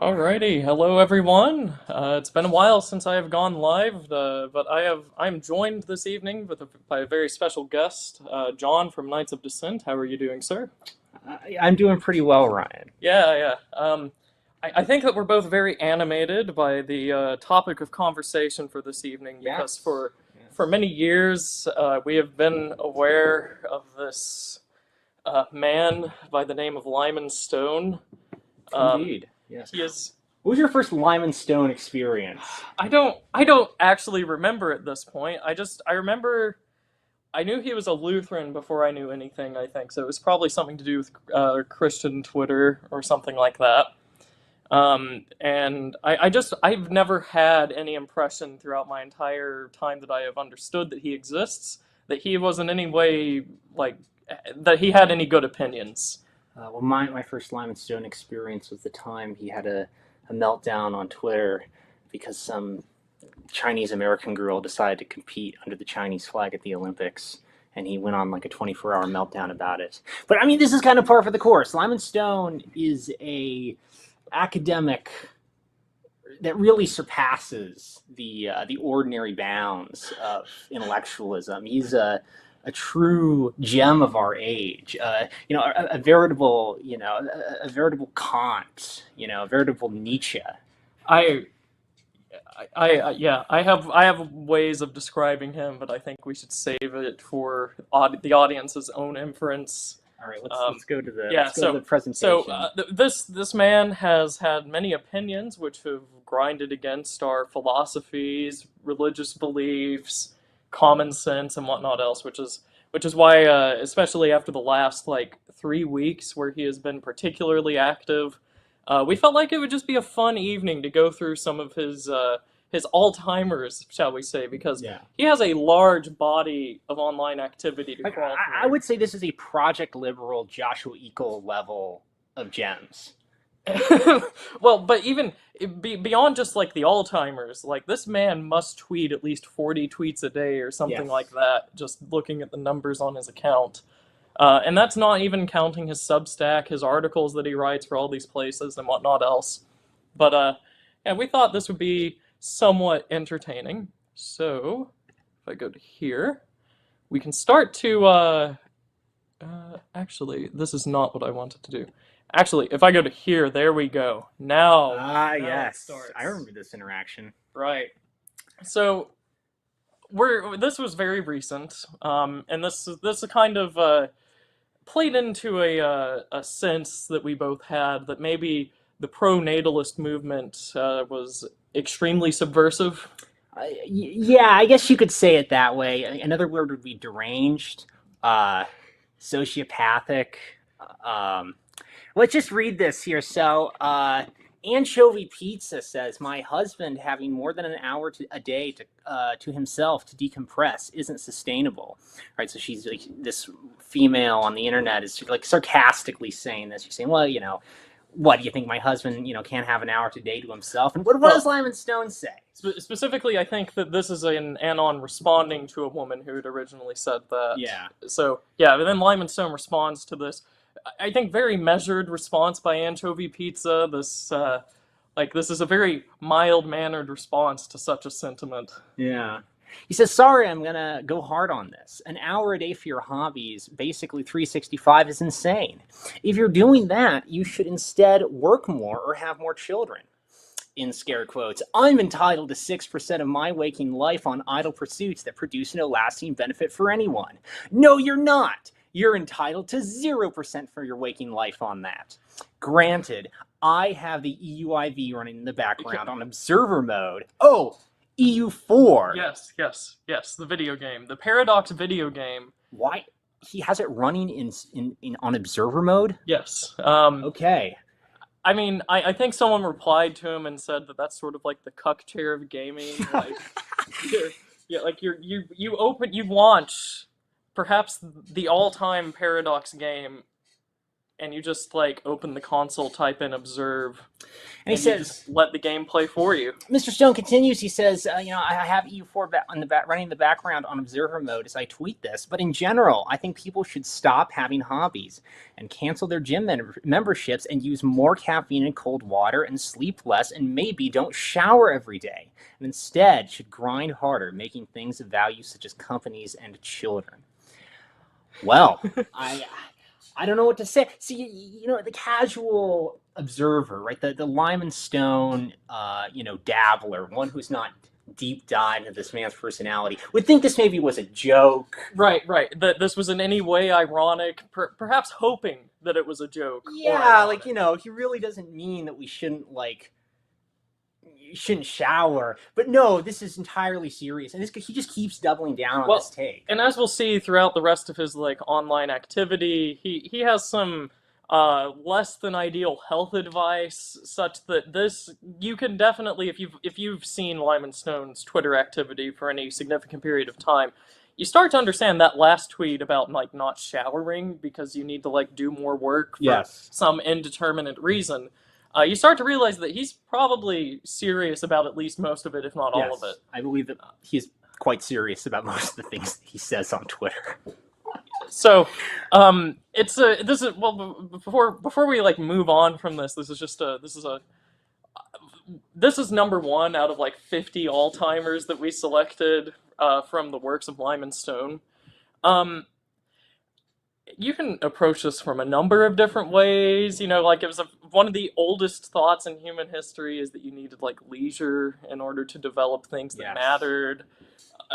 Alrighty, hello everyone. It's been a while since I have gone live, but I'm joined this evening by a very special guest, John from Knights of Dissent. How are you doing, sir? I'm doing pretty well, Ryan. Yeah, yeah. I think that we're both very animated by the topic of conversation for this evening because Yes. for Yes. many years we have been aware of this man by the name of Lyman Stone. Um, Indeed. Yes. he is What was your first Lyman Stone experience? I don't actually remember at this point. I remember I knew he was a Lutheran before I knew anything, I think. So it was probably something to do with Christian Twitter or something like that. And I've never had any impression throughout my entire time that I have understood that he exists, that he was in any way like that he had any good opinions. My first Lyman Stone experience was the time he had a meltdown on Twitter because some Chinese American girl decided to compete under the Chinese flag at the Olympics. And he went on like a 24-hour meltdown about it. But I mean, this is kind of par for the course. Lyman Stone is a academic that really surpasses the ordinary bounds of intellectualism. He's a true gem of our age. A veritable a veritable Kant. A veritable Nietzsche. I yeah, I have ways of describing him, but I think we should save it for the audience's own inference. All right, let's Um, let's go to the yeah, let's go to so the presentation. this man has had many opinions which have grinded against our philosophies, religious beliefs, common sense, and whatnot else, which is why, especially after the last like 3 weeks where he has been particularly active, we felt like it would just be a fun evening to go through some of his all-timers, shall we say, because Yeah. he has a large body of online activity to crawl I through. would say this is a Project Liberal Joshua Eagle level of gems. Well, but even beyond just like the all-timers, like this man must tweet at least 40 tweets a day or something like Yes. that, just looking at the numbers on his account. And that's not even counting his Substack, his articles that he writes for all these places and whatnot else. But yeah, we thought this would be somewhat entertaining. So if I go to here, we can start to. Actually, this is not what I wanted to do. Actually, if I go to here, there we go. Now it Yes. I starts. remember this interaction. Right. So this was very recent, and this kind of played into a sense that we both had that maybe the pro-natalist movement was extremely subversive. Yeah, I guess you could say it that way. Another word would be deranged, uh, sociopathic. Um, let's just read this here. Anchovy Pizza says, "My husband having more than an hour a day to himself to decompress isn't sustainable." Right. So she's like this female on the internet is like sarcastically saying this. She's saying, "Well, what do you think my husband, can't have an hour a day to himself?" And what does Well, Lyman Stone say? specifically, I think that this is an anon responding to a woman who had originally said that. Yeah. So yeah, and then Lyman Stone responds to this. I think very measured response by Anchovy Pizza. This is a very mild mannered response to such a sentiment. Yeah. He says, "Sorry, I'm going to go hard on this. An hour a day for your hobbies, basically 365, is insane. If you're doing that, you should instead work more or have more children." In scare quotes, "I'm entitled to 6% of my waking life on idle pursuits that produce no lasting benefit for anyone." No, you're not. You're entitled to 0% for your waking life on that. Granted, I have the EUIV running in the background on observer mode. Oh, EU4. Yes, yes, yes. The video game, the Paradox video game. Why? He has it running in on observer mode? Yes. Okay. I mean, I think someone replied to him and said that that's sort of like the cuck chair of gaming. Like, you launch perhaps the all-time Paradox game and you just like open the console, type in observe, And he and you says, just let the game play for you. Mr. Stone continues, he says, I have EU4 running in the background on observer mode as I tweet this, but in general, I think people should stop having hobbies and cancel their gym memberships and use more caffeine and cold water and sleep less and maybe don't shower every day, and instead should grind harder, making things of value such as companies and children. Well, I don't know what to say. See, the casual observer, right? The Lyman Stone, dabbler, one who's not deep dive into this man's personality, would think this maybe was a joke. Right. That this was in any way ironic, perhaps hoping that it was a joke. Yeah, he really doesn't mean that we shouldn't shower. But no, this is entirely serious, and he just keeps doubling down on this take. And as we'll see throughout the rest of his online activity, he has some less than ideal health advice, such that you can definitely, if you've seen Lyman Stone's Twitter activity for any significant period of time, you start to understand that last tweet about not showering because you need to do more work for some indeterminate reason. You start to realize that he's probably serious about at least most of it, if not all of it. I believe that he's quite serious about most of the things that he says on Twitter. So, before we move on from this, this is number one out of 50 all-timers that we selected from the works of Lyman Stone. You can approach this from a number of different ways. It was one of the oldest thoughts in human history is that you needed leisure in order to develop things that mattered.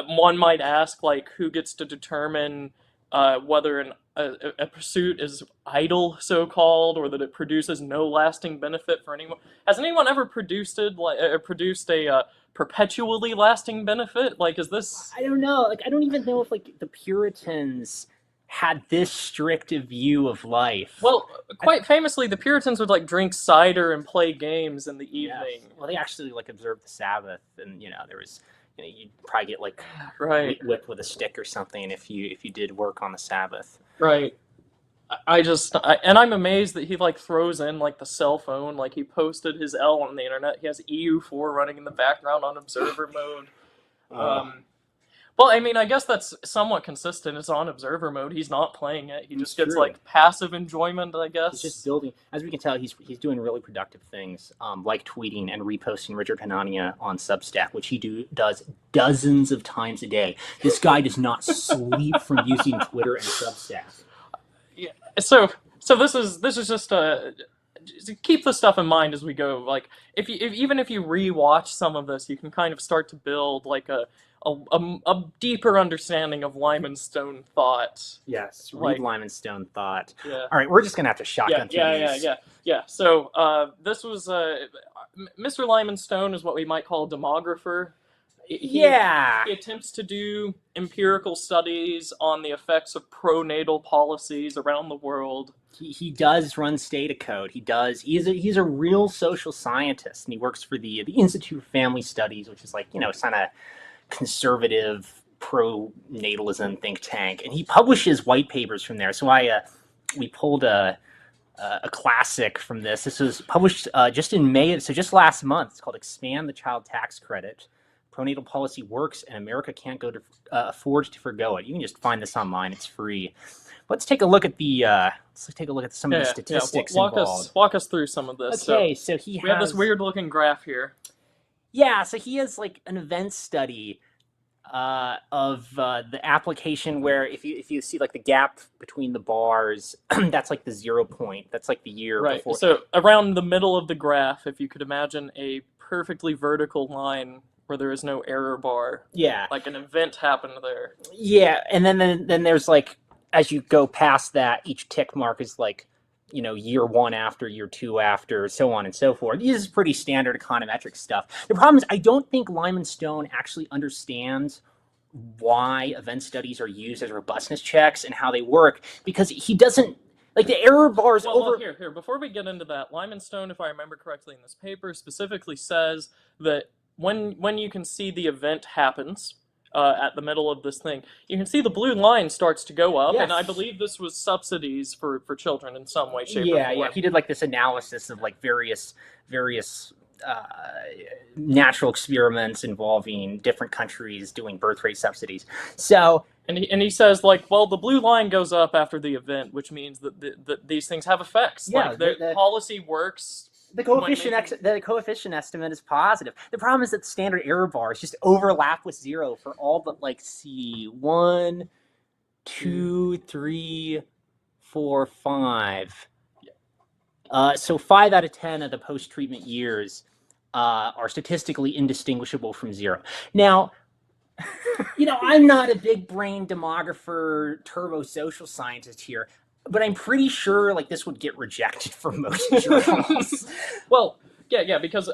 One might ask who gets to determine whether a pursuit is idle, so-called, or that it produces no lasting benefit for anyone. Has anyone ever produced a perpetually lasting benefit? Is this? I don't know. I don't even know if the Puritans had this strict a view of life. Well, quite famously, the Puritans would drink cider and play games in the evening. Yes. Well, they actually observed the Sabbath, and there was you'd probably get whipped with a stick or something if you did work on the Sabbath. Right. I'm amazed that he throws in the cell phone. He posted his L on the internet. He has EU4 running in the background on observer mode. Well, I guess that's somewhat consistent. It's on observer mode. He's not playing it. He just gets passive enjoyment, I guess. He's just building. As we can tell, he's doing really productive things, like tweeting and reposting Richard Hanania on Substack, which he does dozens of times a day. This guy does not sleep from using Twitter and Substack. Yeah. So this is just keep this stuff in mind as we go. Even if you rewatch some of this, you can kind of start to build a deeper understanding of Lyman Stone thought. Yes, read Lyman Stone thought. Yeah. All right, we're just gonna have to shotgun through these. Yeah. So this was Mr. Lyman Stone is what we might call a demographer. He attempts to do empirical studies on the effects of pronatal policies around the world. He does run State Code. He's a real social scientist, and he works for the Institute for Family Studies, which is kind of conservative pro-natalism think tank, and he publishes white papers from there. So we pulled a classic from this. This was published just in May, so just last month. It's called "Expand the Child Tax Credit: Pronatal Policy Works and America Can't afford to forgo it." You can just find this online. It's free. Let's take a look at some of the statistics involved. Walk us through some of this. Okay, so we have this weird looking graph here. Yeah, so he has an event study of the application where if you see the gap between the bars, that's the 0 point. That's the year before. So around the middle of the graph, if you could imagine a perfectly vertical line where there is no error bar. Yeah. An event happened there. Yeah, and then there's as you go past that, each tick mark is year one after, year two after, so on and so forth. This is pretty standard econometric stuff. The problem is I don't think Lyman Stone actually understands why event studies are used as robustness checks and how they work, because he doesn't, the error bars over... Well, here, before we get into that, Lyman Stone, if I remember correctly in this paper, specifically says that when you can see the event happens, at the middle of this thing, you can see the blue line starts to go up, and I Yes. believe this was subsidies for children in some way, shape, or Yeah, form. yeah. He did like this analysis of like various uh, natural experiments involving different countries doing birth rate subsidies. So And he says, like, well, the blue line goes up after the event, which means that these things have effects. yeah, Like, the policy works. the Making... the coefficient estimate is positive. The problem is that the standard error bars just overlap with 0 for all but like see 1, 2, 3, 4, 5. So 5 out of 10 of the post-treatment years are statistically indistinguishable from 0. Now, I'm not a big brain demographer, turbo social scientist here, but I'm pretty sure like this would get rejected from most journals. Well, yeah, because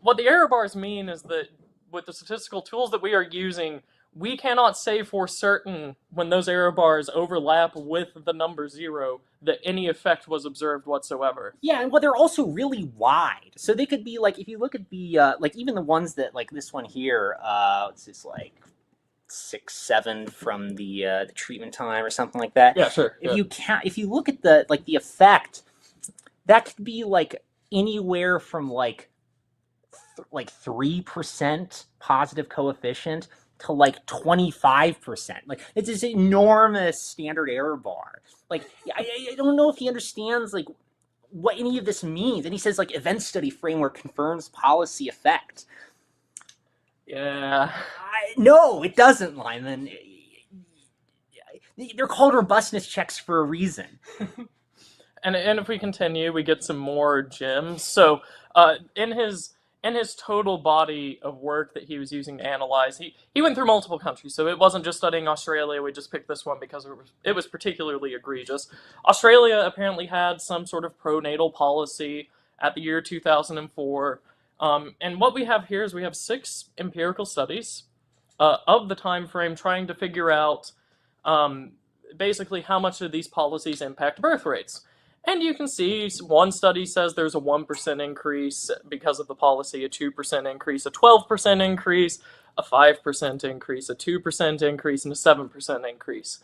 what the error bars mean is that with the statistical tools that we are using, we cannot say for certain when those error bars overlap with the number 0 that any effect was observed whatsoever. Yeah, and well, they're also really wide, so they could be like, if you look at the like even the ones that like this one here, it's just like 6, 7 from the treatment time or something like that. Yeah, sure. If you look at the like the effect, that could be like anywhere from like 3% positive coefficient to like 25%. Like it's this enormous standard error bar. Like I don't know if he understands like what any of this means. And he says like event study framework confirms policy effect. Yeah. No, it doesn't, Lyman. They're called robustness checks for a reason. And if we continue, we get some more gems. So in his total body of work that he was using to analyze, he went through multiple countries. So it wasn't just studying Australia. We just picked this one because it was particularly egregious. Australia apparently had some sort of pronatal policy at the year 2004. And what we have here is we have 6 empirical studies of the time frame trying to figure out basically how much of these policies impact birth rates. And you can see one study says there's a 1% increase because of the policy, a 2% increase, a 12% increase, a 5% increase, a 2% increase, and a 7% increase.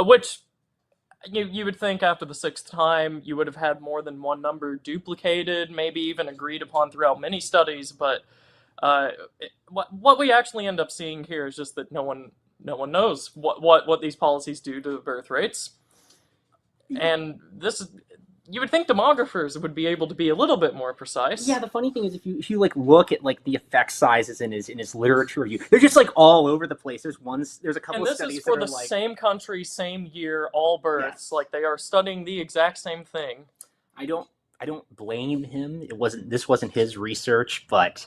Which you would think after the 6th time you would have had more than one number duplicated, maybe even agreed upon throughout many studies, but what we actually end up seeing here is just that no one knows what these policies do to birth rates. And this, you would think demographers would be able to be a little bit more precise. Yeah, the funny thing is if you like look at like the effect sizes in his literature review, they're just like all over the place. There's a couple of studies that are like, and this is for the same country, same year, all births. Yes. Like they are studying the exact same thing. I don't blame him. This wasn't his research, but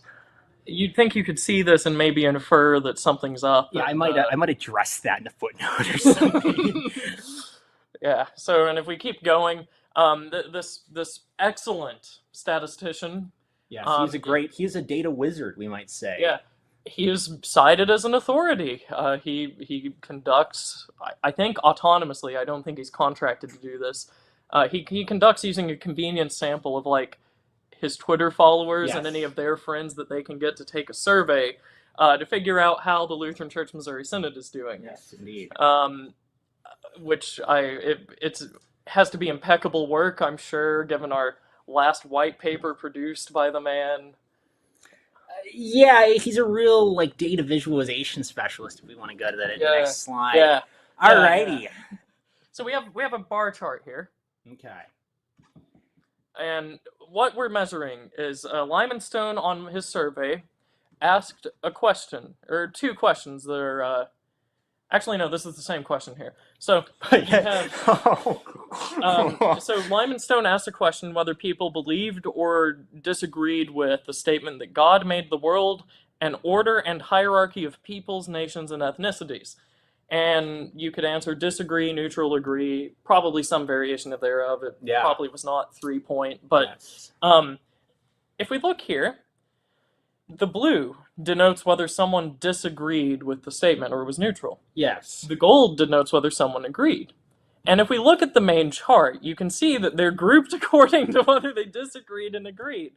you'd think you could see this and maybe infer that something's up. Yeah, I might address that in a footnote or something. Yeah. So, and if we keep going, this excellent statistician. Yes, he's a data wizard, we might say. Yeah, he is cited as an authority. He conducts, I think, autonomously. I don't think he's contracted to do this. He conducts using a convenient sample of like his Twitter followers and any of their friends that they can get to take a survey to figure out how the Lutheran Church Missouri Synod is doing. Yes, indeed. Which it has to be impeccable work, I'm sure, given our last white paper produced by the man. Yeah, he's a real like data visualization specialist. If we want to go to that next slide. Yeah. Alrighty. Yeah. So we have a bar chart here. Okay. And what we're measuring is Lyman Stone on his survey asked a question, or 2 questions that are actually, no, this is the same question here. So, so Lyman Stone asked a question whether people believed or disagreed with the statement that God made the world an order and hierarchy of peoples, nations, and ethnicities. And you could answer disagree, neutral, agree, probably some variation of thereof. It probably was not 3-point. But yes. If we look here, the blue denotes whether someone disagreed with the statement or was neutral. Yes. The gold denotes whether someone agreed. And if we look at the main chart, you can see that they're grouped according to whether they disagreed and agreed.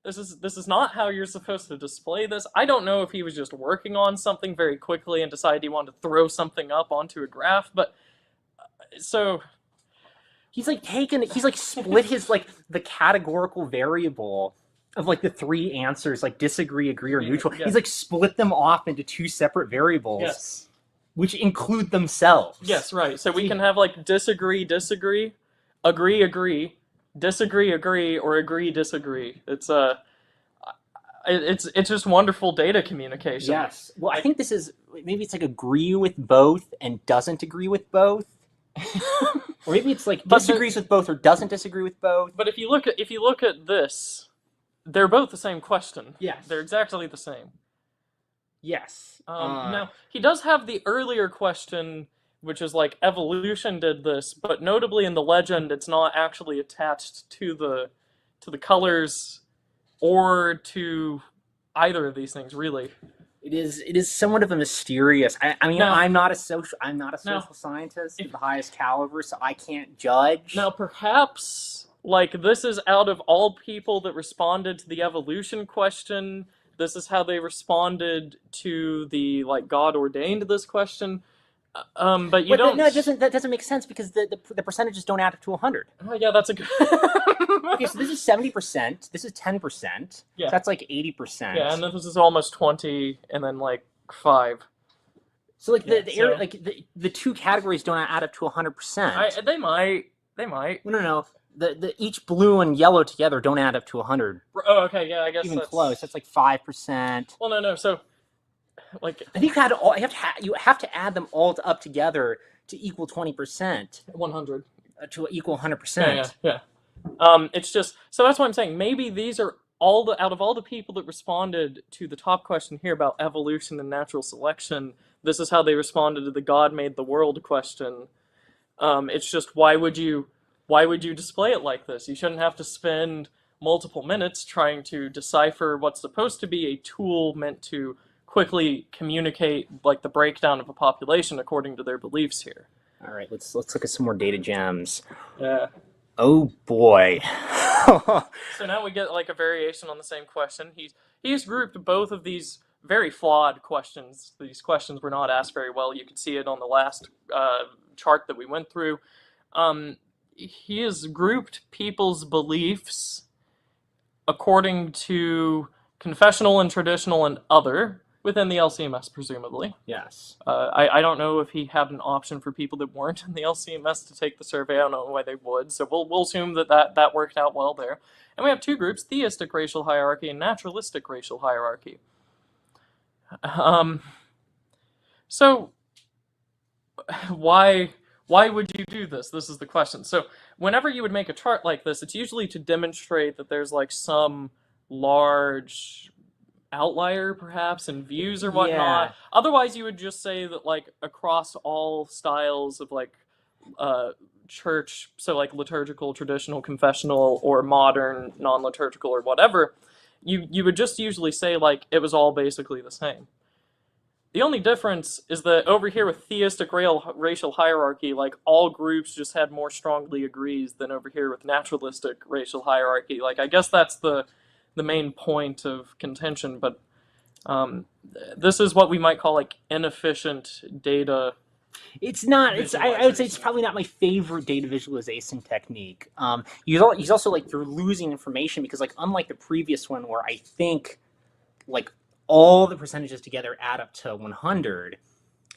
this is not how you're supposed to display this. I don't know if he was just working on something very quickly and decided he wanted to throw something up onto a graph, but so he's like split his like the categorical variable of like the three answers, like disagree, agree, or neutral. Yeah. He's like split them off into two separate variables. Yes. Which include themselves. Yes, right. So we can have like disagree, disagree, agree, agree, disagree, agree, or agree, disagree. It's just wonderful data communication. Yes. Well, I think this is maybe it's like agree with both and doesn't agree with both. Or maybe it's like disagrees with both or doesn't disagree with both. But if you look at this, they're both the same question. Yes. They're exactly the same. Yes. Now, he does have the earlier question, which is like evolution did this, but notably in the legend, it's not actually attached to the colors or to either of these things, really. It is somewhat of a mysterious. I mean, now, I'm not a social scientist of the highest caliber, so I can't judge. Now, perhaps like this is out of all people that responded to the evolution question. This is how they responded to the like God ordained this question, but you don't. No, that doesn't make sense because the percentages don't add up to 100. Oh yeah, that's a good. Okay, so this is 70%. This is 10%. Yeah, so that's like 80%. Yeah, and this is almost 20, and then like 5. So like the two categories don't add up to 100%. They might. No. The each blue and yellow together don't add up to 100. Oh, okay, yeah, I guess even close. That's like 5%. Well, no. So, like, I think you have to add them all up together to equal 20%. 100 to equal 100%. Yeah. It's just so that's what I'm saying. Maybe these are out of all the people that responded to the top question here about evolution and natural selection. This is how they responded to the God made the world question. It's just why would you display it like this? You shouldn't have to spend multiple minutes trying to decipher what's supposed to be a tool meant to quickly communicate like the breakdown of a population according to their beliefs here. All right, let's look at some more data gems. Yeah. Oh boy. So now we get like a variation on the same question. He's grouped both of these very flawed questions. These questions were not asked very well. You could see it on the last chart that we went through. He has grouped people's beliefs according to confessional and traditional and other within the LCMS, presumably. Yes. I don't know if he had an option for people that weren't in the LCMS to take the survey. I don't know why they would. So we'll assume that worked out well there. And we have two groups: theistic racial hierarchy and naturalistic racial hierarchy. So why would you do this? This is the question. So whenever you would make a chart like this, it's usually to demonstrate that there's like some large outlier perhaps in views or whatnot. Yeah. Otherwise you would just say that like across all styles of like church, so like liturgical, traditional, confessional, or modern, non-liturgical, or whatever, you would just usually say like it was all basically the same. The only difference is that over here with theistic racial hierarchy, like all groups just had more strongly agrees than over here with naturalistic racial hierarchy. Like I guess that's the main point of contention, but this is what we might call like inefficient data. It's not. I would say it's probably not my favorite data visualization technique. He's also like you're losing information because like unlike the previous one where I think like all the percentages together add up to 100.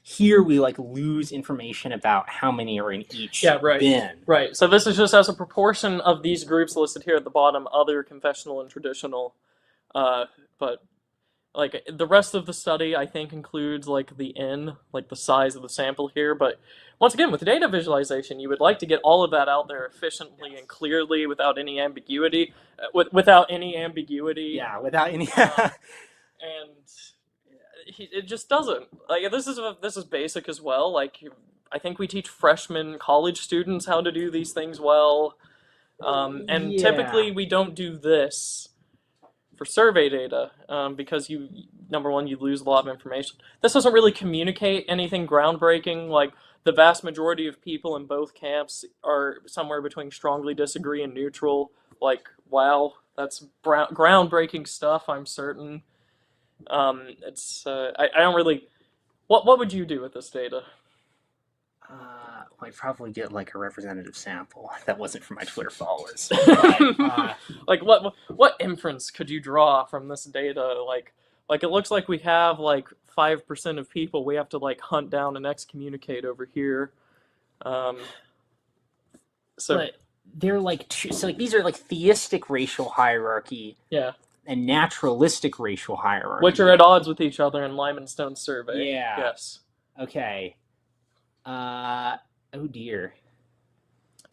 Here we like lose information about how many are in each bin. Right. So this is just as a proportion of these groups listed here at the bottom, other, confessional, and traditional. But like the rest of the study, I think includes like the N, like the size of the sample here. But once again, with data visualization, you would like to get all of that out there efficiently and clearly without any ambiguity. Without any ambiguity. Yeah, without any. And it just doesn't. Like this is basic as well. Like I think we teach freshman college students how to do these things well, and typically we don't do this for survey data because number one, you lose a lot of information. This doesn't really communicate anything groundbreaking. Like the vast majority of people in both camps are somewhere between strongly disagree and neutral. Like wow, That's groundbreaking stuff, I'm certain. I don't really. What would you do with this data? I'd probably get like a representative sample that wasn't from my Twitter followers. But, Like what inference could you draw from this data? Like it looks like we have like 5% of people we have to like hunt down and excommunicate over here. Um, so but they're like so like these are like theistic racial hierarchy yeah, and naturalistic racial hierarchy, which are at odds with each other in Lyman Stone's survey. Yeah. Yes. Okay. Oh dear.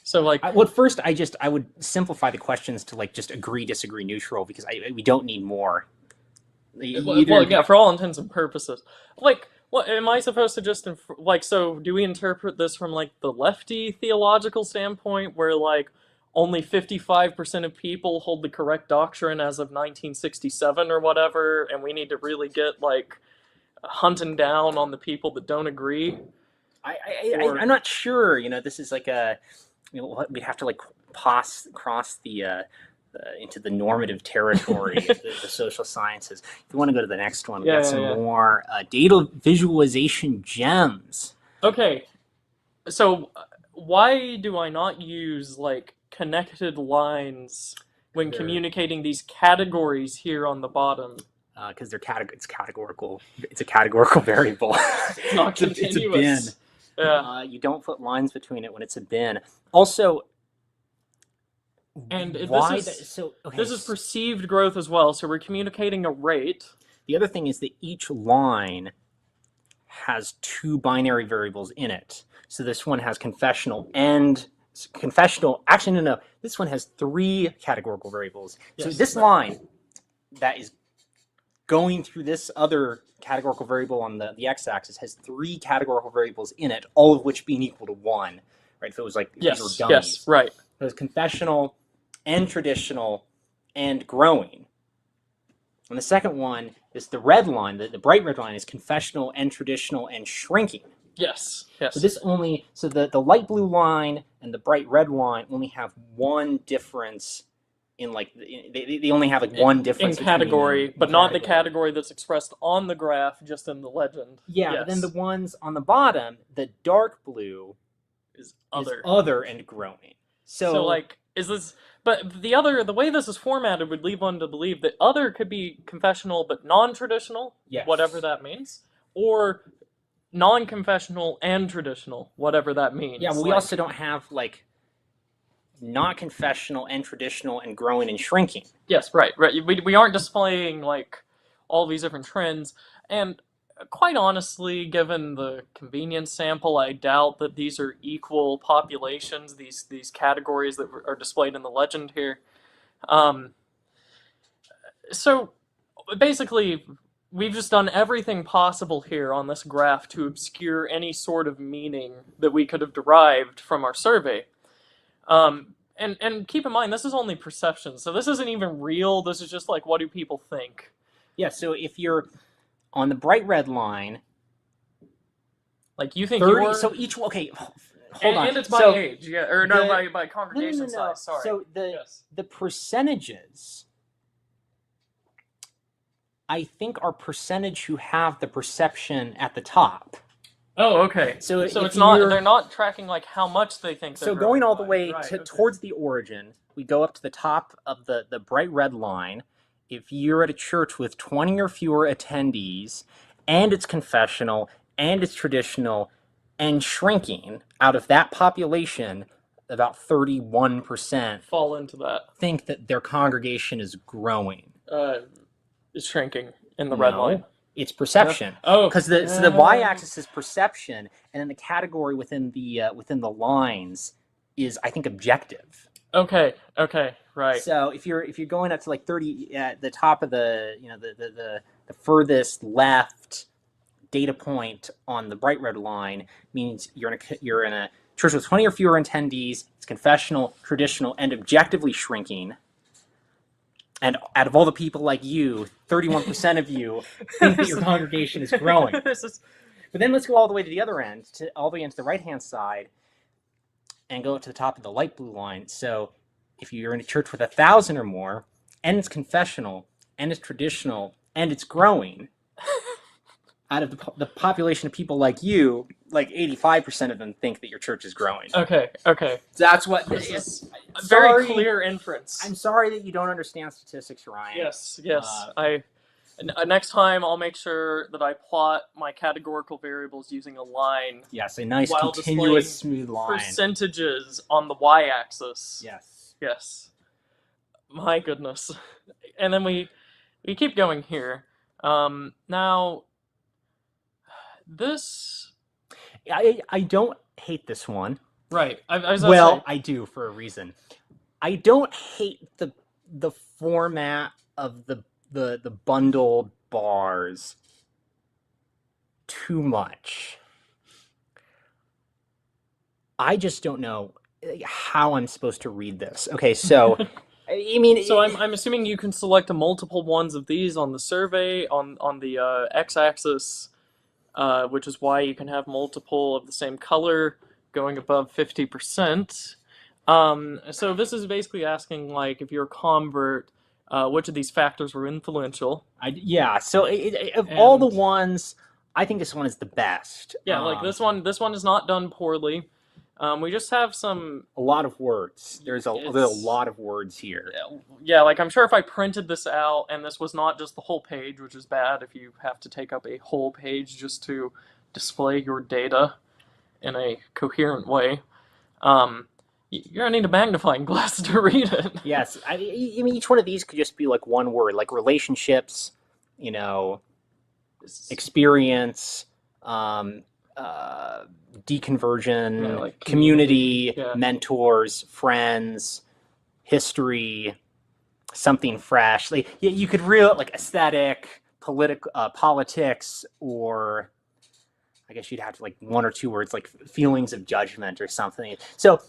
So like, First I would simplify the questions to like just agree, disagree, neutral, because we don't need more. well, yeah, for all intents and purposes. Like, what am I supposed to just like? So, do we interpret this from like the lefty theological standpoint, where like only 55% of people hold the correct doctrine as of 1967 or whatever, and we need to really get like hunting down on the people that don't agree? I'm not sure. You know, this is like a, you know, we'd have to like cross the into the normative territory of the social sciences. If you want to go to the next one, we got some more data visualization gems. Okay, so why do I not use like connected lines when communicating these categories here on the bottom? Because it's categorical. It's a categorical variable. It's not continuous. It's a bin. Yeah. You don't put lines between it when it's a bin. Also, and why this is perceived growth as well. So we're communicating a rate. The other thing is that each line has two binary variables in it. So this one has confessional and confessional. Actually, no. This one has three categorical variables. Yes, so this line that is going through this other categorical variable on the x-axis has three categorical variables in it, all of which being equal to 1. Right? If it was like these were dummies. Yes, right. So it's confessional and traditional and growing. And the second one is the red line. The bright red line is confessional and traditional and shrinking. Yes. So the light blue line and the bright red line only have one difference in like they only have like one difference in category, but not the category that's expressed on the graph, just in the legend. Yeah, but then the ones on the bottom, the dark blue is other and growing. So like, is this? But the way this is formatted would lead one to believe that other could be confessional but non-traditional, whatever that means, or non-confessional and traditional, whatever that means. Yeah, well, we also don't have like not confessional and traditional and growing and shrinking. Yes, right. We aren't displaying like all these different trends, and quite honestly, given the convenience sample, I doubt that these are equal populations. These categories that are displayed in the legend here. So basically, we've just done everything possible here on this graph to obscure any sort of meaning that we could have derived from our survey. And keep in mind, this is only perception, so this isn't even real. This is just like, what do people think? Yeah, so if you're on the bright red line, like you think 30, so each, okay, hold on. And it's by age, yeah, or no, by congregation size, sorry. So the percentages, I think, are percentage who have the perception at the top. Oh, okay. So it's not, they're not tracking like how much they think they're So going all the way towards the origin, we go up to the top of the bright red line. If you're at a church with 20 or fewer attendees, and it's confessional, and it's traditional, and shrinking, out of that population, about 31% fall into that. Think that their congregation is growing. Is shrinking in the red line. It's perception. Oh, because the y-axis is perception, and then the category within the lines is, I think, objective. Okay, right. So if you're going up to like 30 at the top of the the furthest left data point on the bright red line means you're in a church with 20 or fewer attendees. It's confessional, traditional, and objectively shrinking. And out of all the people like you, 31% of you think that your congregation is growing. But then let's go all the way to the other end, all the way into the right-hand side, and go up to the top of the light blue line. So if you're in a church with 1,000 or more, and it's confessional, and it's traditional, and it's growing. Out of the population of people like you, like 85% of them think that your church is growing. Okay. That's what this is. A sorry, very clear inference. I'm sorry that you don't understand statistics, Ryan. Yes. Next time I'll make sure that I plot my categorical variables using a line. Yes, a nice while continuous smooth line. Percentages on the y-axis. Yes. My goodness. And then we keep going here. Now, this... I don't hate this one. Right. I do, for a reason. I don't hate the format of the bundled bars too much. I just don't know how I'm supposed to read this. Okay, so I mean, so I'm assuming you can select multiple ones of these on the survey on the x-axis, which is why you can have multiple of the same color going above 50%. So this is basically asking, like, if you're a convert, which of these factors were influential? So of all the ones, I think this one is the best. Yeah, like this one is not done poorly. We just have a lot of words. There's a lot of words here. Yeah, like I'm sure if I printed this out and this was not just the whole page, which is bad if you have to take up a whole page just to display your data in a coherent way, you're gonna need a magnifying glass to read it. Yes, I mean each one of these could just be like one word, like relationships, experience, deconversion, like community, mentors, friends, history, something fresh. Like you could like aesthetic, politics, or I guess you'd have to like one or two words like feelings of judgment or something. So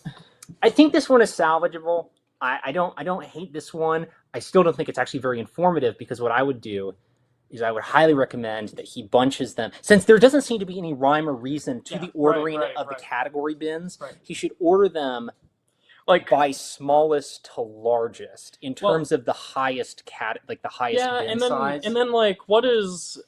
I think this one is salvageable. I don't hate this one. I still don't think it's actually very informative, because what I would do is I would highly recommend that he bunches them. Since there doesn't seem to be any rhyme or reason to the ordering of the category bins, he should order them like by smallest to largest in terms of the highest bin size. And then like what is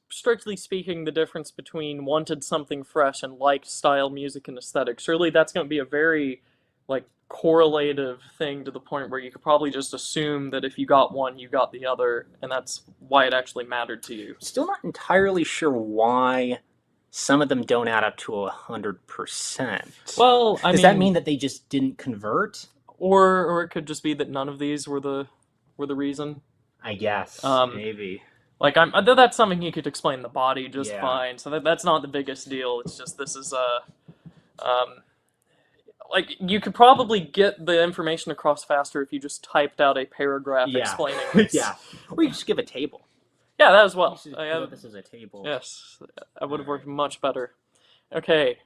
strictly speaking the difference between wanted something fresh and liked style, music, and aesthetic? Surely that's going to be a very like correlative thing, to the point where you could probably just assume that if you got one, you got the other, and that's why it actually mattered to you. Still not entirely sure why some of them don't add up to 100%. Well, does that mean that they just didn't convert, or it could just be that none of these were the reason? I guess maybe. Like that's something you could explain the body just fine. So that's not the biggest deal. It's just this is like you could probably get the information across faster if you just typed out a paragraph explaining this. Or you just give a table. Yeah, that as well. This is a table. Yes, that would have worked much better. Okay,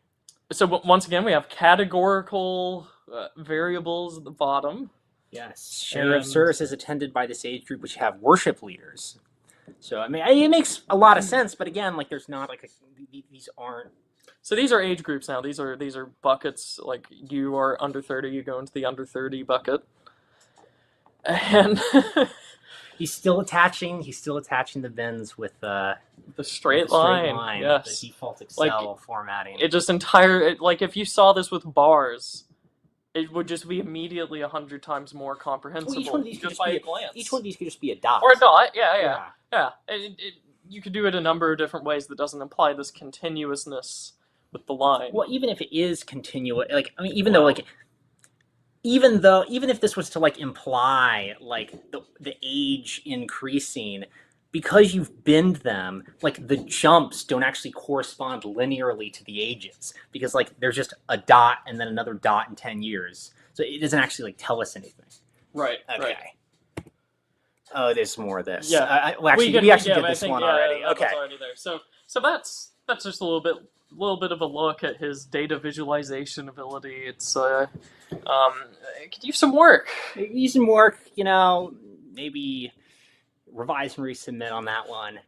so once again we have categorical variables at the bottom. Yes, share of services attended by this age group which have worship leaders. So I mean, it makes a lot of sense, but again, like there's not like these aren't. So these are age groups now. These are buckets. Like you are under 30, you go into the under 30 bucket. And he's still attaching the bins with the straight line. Yes. The default Excel formatting. It just like if you saw this with bars, it would just be immediately 100 times more comprehensible. Well, each one of these just by a glance. Each one of these could just be a dot. Or a dot. Yeah. You could do it a number of different ways that doesn't imply this continuousness with the line. Well, even if it is continuous, like I mean, even if this was to like imply like the age increasing, because you've binned them, like the jumps don't actually correspond linearly to the ages, because like there's just a dot and then another dot in 10 years, so it doesn't actually like tell us anything. Right. Okay. Right. Oh, there's more of this. Yeah. We actually did this one already. Okay. Was already there. So that's just a little bit of a look at his data visualization ability. It's it could use some work. Maybe revise and resubmit on that one.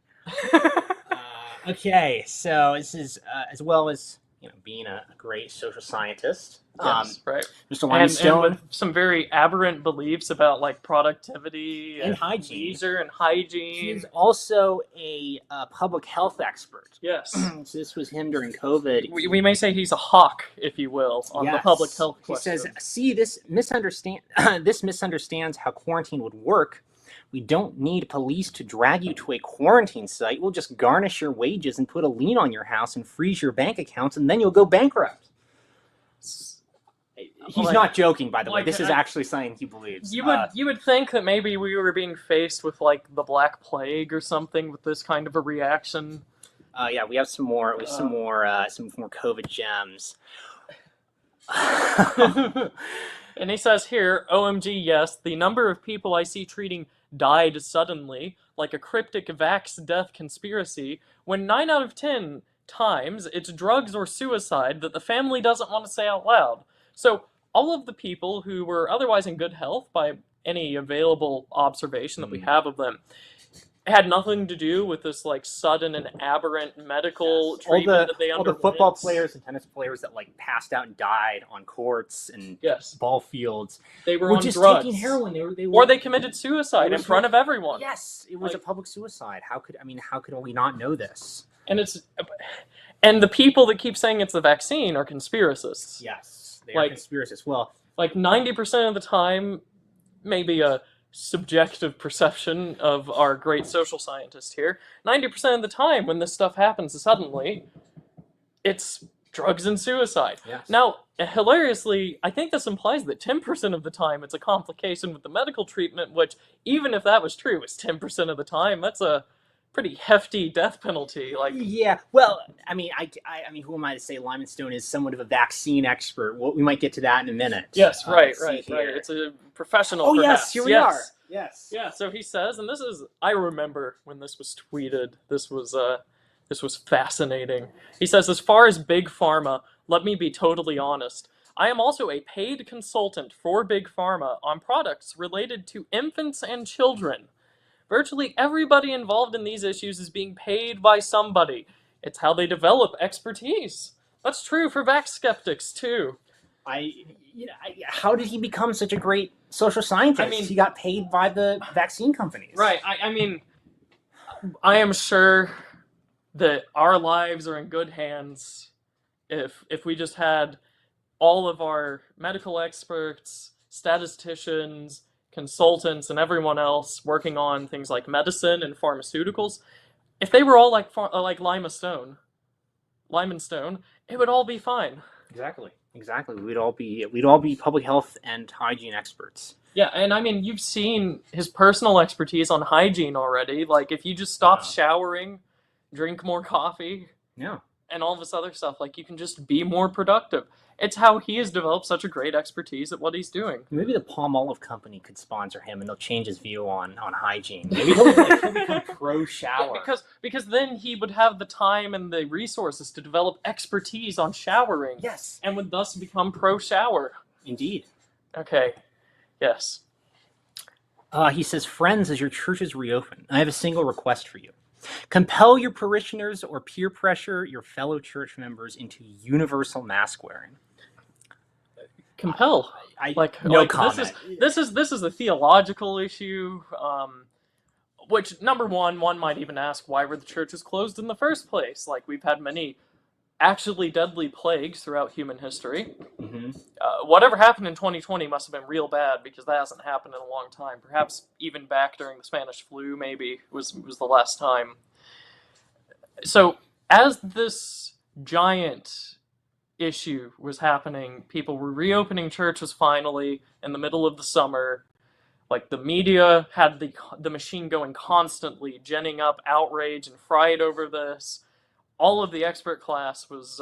Okay, so this is as well as being a great social scientist. Yes, right. Mr. Lyman And with Stone some very aberrant beliefs about like productivity and and hygiene. leisure and He hygiene. is also a public health expert. Yes. So this was him during COVID. We may say he's a hawk, if you will, on the public health question. He says, "See, this misunderstands how quarantine would work. We don't need police to drag you to a quarantine site. We'll just garnish your wages and put a lien on your house and freeze your bank accounts, and then you'll go bankrupt." He's not joking, by the way. This is actually something he believes. You would think that maybe we were being faced with like the Black Plague or something with this kind of a reaction. Yeah, we have some more. Some more COVID gems. And he says here, OMG, yes, the number of people I see treating died suddenly, like a cryptic vax death conspiracy, when 9 out of 10 times it's drugs or suicide that the family doesn't want to say out loud. So all of the people who were otherwise in good health by any available observation that we have of them had nothing to do with this like sudden and aberrant medical treatment that they underwent. All the football players and tennis players that like passed out and died on courts and ball fields. They were on just drugs. Taking heroin. Or they committed suicide in front of everyone. Yes, it was a public suicide. How could we not know this? And the people that keep saying it's the vaccine are conspiracists. Yes, they are conspiracists. Well, like 90% of the time, maybe a subjective perception of our great social scientist here, 90% of the time when this stuff happens suddenly, it's drugs and suicide. Yes. Now, hilariously, I think this implies that 10% of the time it's a complication with the medical treatment, which, even if that was true, is 10% of the time. That's a pretty hefty death penalty. Yeah, well, I mean, who am I to say Lyman Stone is somewhat of a vaccine expert? Well, we might get to that in a minute. Yes, right. It's a professional. Oh, perhaps. Yes, here we are. Yes. Yeah. So he says, and this is, I remember when this was tweeted. This was fascinating. He says, as far as Big Pharma, let me be totally honest. I am also a paid consultant for Big Pharma on products related to infants and children. Virtually everybody involved in these issues is being paid by somebody. It's how they develop expertise. That's true for vax skeptics, too. How did he become such a great social scientist? I mean, he got paid by the vaccine companies. Right. I mean, I am sure that our lives are in good hands if we just had all of our medical experts, statisticians, consultants, and everyone else working on things like medicine and pharmaceuticals. If they were all like Lyman Stone, it would all be fine. Exactly. We'd all be public health and hygiene experts. Yeah, and I mean, you've seen his personal expertise on hygiene already. Like, if you just stop showering, drink more coffee, and all this other stuff, like, you can just be more productive. It's how he has developed such a great expertise at what he's doing. Maybe the Palmolive Company could sponsor him, and they'll change his view on hygiene. Maybe he'll become pro-shower. Yeah, because then he would have the time and the resources to develop expertise on showering. Yes. And would thus become pro-shower. Indeed. Okay. Yes. He says, friends, as your churches reopen, I have a single request for you. Compel your parishioners or peer pressure your fellow church members into universal mask wearing. Compel. No comment. This is a theological issue. Which, number one might even ask, why were the churches closed in the first place? Like, we've had many actually deadly plagues throughout human history. Mm-hmm. Whatever happened in 2020 must have been real bad, because that hasn't happened in a long time. Perhaps even back during the Spanish flu, maybe, was the last time. So, as this giant issue was happening, people were reopening churches finally in the middle of the summer. Like, the media had the machine going constantly, ginning up outrage and fright over this. All of the expert class was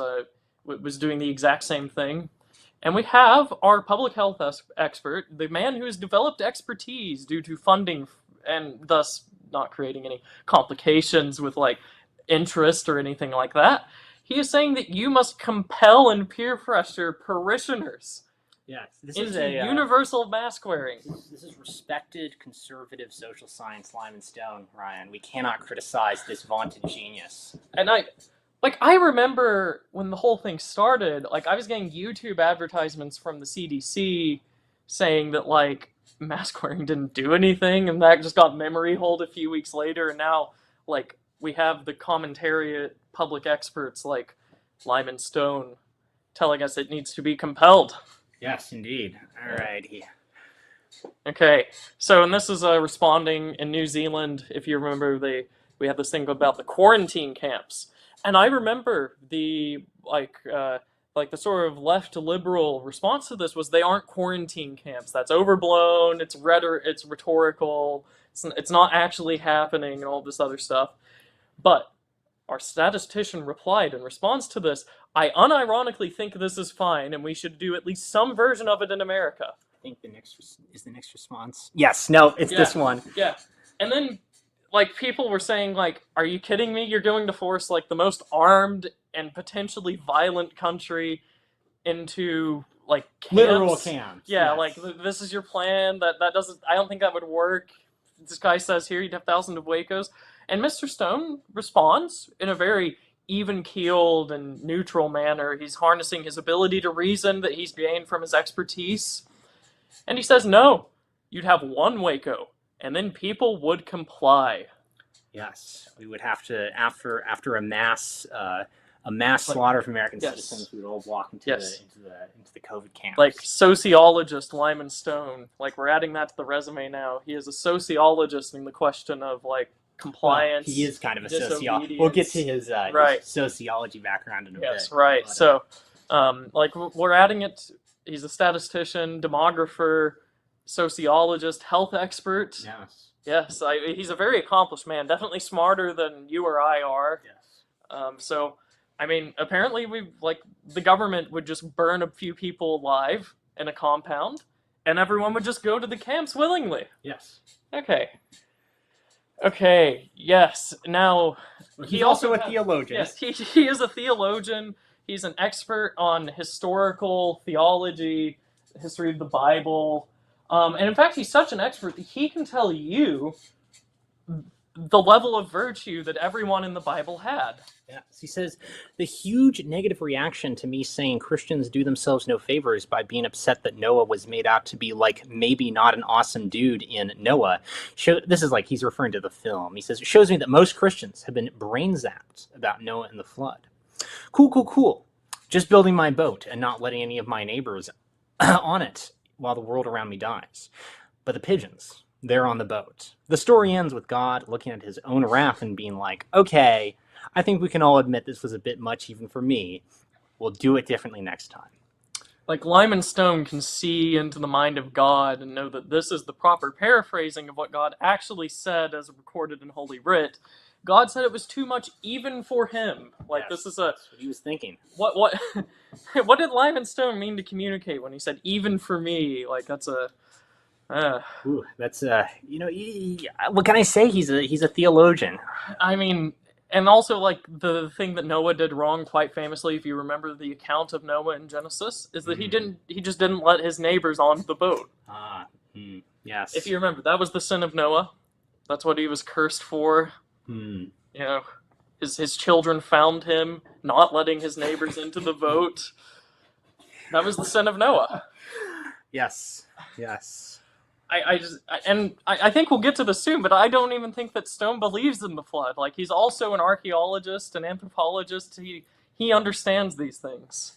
doing the exact same thing. And we have our public health expert, the man who has developed expertise due to funding and thus not creating any complications with, like, interest or anything like that. He is saying that you must compel and peer pressure parishioners into universal mask wearing. This is respected conservative social science Lyman Stone, Ryan. We cannot criticize this vaunted genius. And Like, I remember when the whole thing started, like, I was getting YouTube advertisements from the CDC saying that, like, mask wearing didn't do anything, and that just got memory hold a few weeks later, and now, like, we have the commentariat public experts like Lyman Stone telling us it needs to be compelled. Yes, indeed. All righty. Okay, so and this is responding in New Zealand. If you remember, we had this thing about the quarantine camps, and I remember the like the sort of left liberal response to this was they aren't quarantine camps. That's overblown. It's It's rhetorical. It's not actually happening, and all this other stuff. But our statistician replied in response to this, I unironically think this is fine, and we should do at least some version of it in America. I think the next response. Yes, no, it's this one. Yeah. And then, like, people were saying, like, are you kidding me? You're going to force, like, the most armed and potentially violent country into, like, camps? Literal camps. Yeah, yes. like, this is your plan? That doesn't, I don't think that would work. This guy says here you'd have thousands of Wacos. And Mr. Stone responds in a very even-keeled and neutral manner. He's harnessing his ability to reason that he's gained from his expertise. And he says, no, you'd have one Waco, and then people would comply. Yes, we would have to, after a mass slaughter of American citizens, we would all walk into the COVID camps. Like sociologist Lyman Stone, like we're adding that to the resume now. He is a sociologist in the question of like compliance. Well, he is kind of a sociologist. We'll get to his sociology background in a bit. Yes, right. But, so, like we're adding it. He's a statistician, demographer, sociologist, health expert. Yes. Yes, he's a very accomplished man. Definitely smarter than you or I are. Yes. So, I mean, apparently the government would just burn a few people alive in a compound, and everyone would just go to the camps willingly. Yes. Okay, yes. Now, he's also a theologian. Yes, he is a theologian. He's an expert on historical theology, history of the Bible. And in fact, he's such an expert that he can tell you the level of virtue that everyone in the Bible had. Yes. He says, the huge negative reaction to me saying Christians do themselves no favors by being upset that Noah was made out to be like maybe not an awesome dude in Noah. This is like he's referring to the film. He says, it shows me that most Christians have been brain zapped about Noah and the flood. Cool. Just building my boat and not letting any of my neighbors on it while the world around me dies. But the pigeons, they're on the boat. The story ends with God looking at his own wrath and being like, okay, I think we can all admit this was a bit much even for me. We'll do it differently next time. Like Lyman Stone can see into the mind of God and know that this is the proper paraphrasing of what God actually said as recorded in Holy Writ. God said it was too much even for him. Like yes, this is that's what he was thinking. What what did Lyman Stone mean to communicate when he said even for me? Like that's a Ooh, that's what can I say? He's a theologian. I mean, and also like the thing that Noah did wrong quite famously, if you remember the account of Noah in Genesis, is that he just didn't let his neighbors onto the boat. Yes. If you remember, that was the sin of Noah. That's what he was cursed for. You know, his children found him not letting his neighbors into the boat. That was the sin of Noah. Yes. I think we'll get to this soon, but I don't even think that Stone believes in the flood. Like he's also an archaeologist, an anthropologist. He understands these things.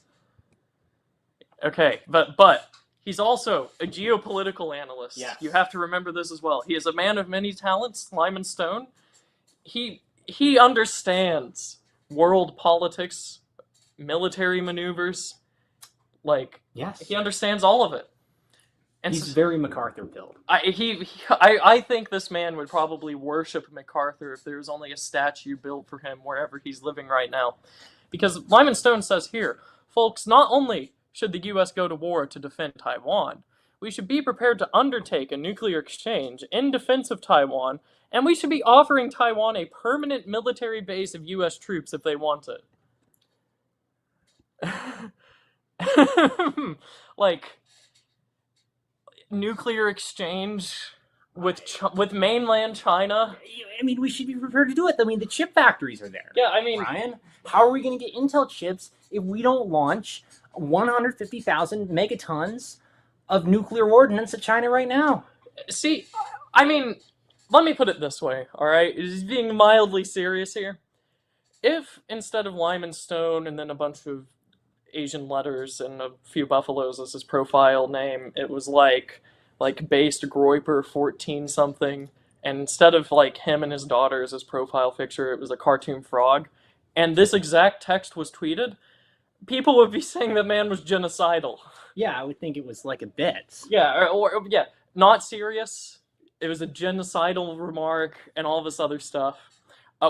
Okay, but he's also a geopolitical analyst. Yes. You have to remember this as well. He is a man of many talents, Lyman Stone. He understands world politics, military maneuvers. Like, yes, he understands all of it. And he's very MacArthur built. I think this man would probably worship MacArthur if there was only a statue built for him wherever he's living right now. Because Lyman Stone says here, folks, not only should the U.S. go to war to defend Taiwan, we should be prepared to undertake a nuclear exchange in defense of Taiwan, and we should be offering Taiwan a permanent military base of U.S. troops if they want it. Like, nuclear exchange with mainland China. I mean, we should be prepared to do it. I mean, the chip factories are there. Yeah, I mean, Ryan, How are we going to get Intel chips if we don't launch 150,000 megatons of nuclear ordnance at China right now? See, I mean, let me put it this way, all right? He's being mildly serious here. If instead of Lyman Stone and then a bunch of Asian letters and a few buffaloes as his profile name, it was like based Groiper 14 something, and instead of like him and his daughter as his profile picture, it was a cartoon frog, and this exact text was tweeted, people would be saying that man was genocidal. Yeah, I would think it was like a bit. Yeah, or yeah, not serious. It was a genocidal remark and all this other stuff.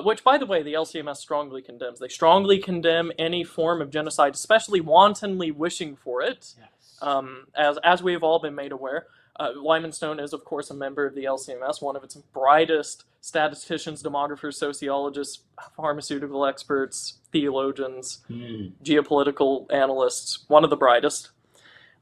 Which, by the way, the LCMS strongly condemns. They strongly condemn any form of genocide, especially wantonly wishing for it. Yes. As we have all been made aware, Lyman Stone is, of course, a member of the LCMS, one of its brightest statisticians, demographers, sociologists, pharmaceutical experts, theologians, geopolitical analysts, one of the brightest.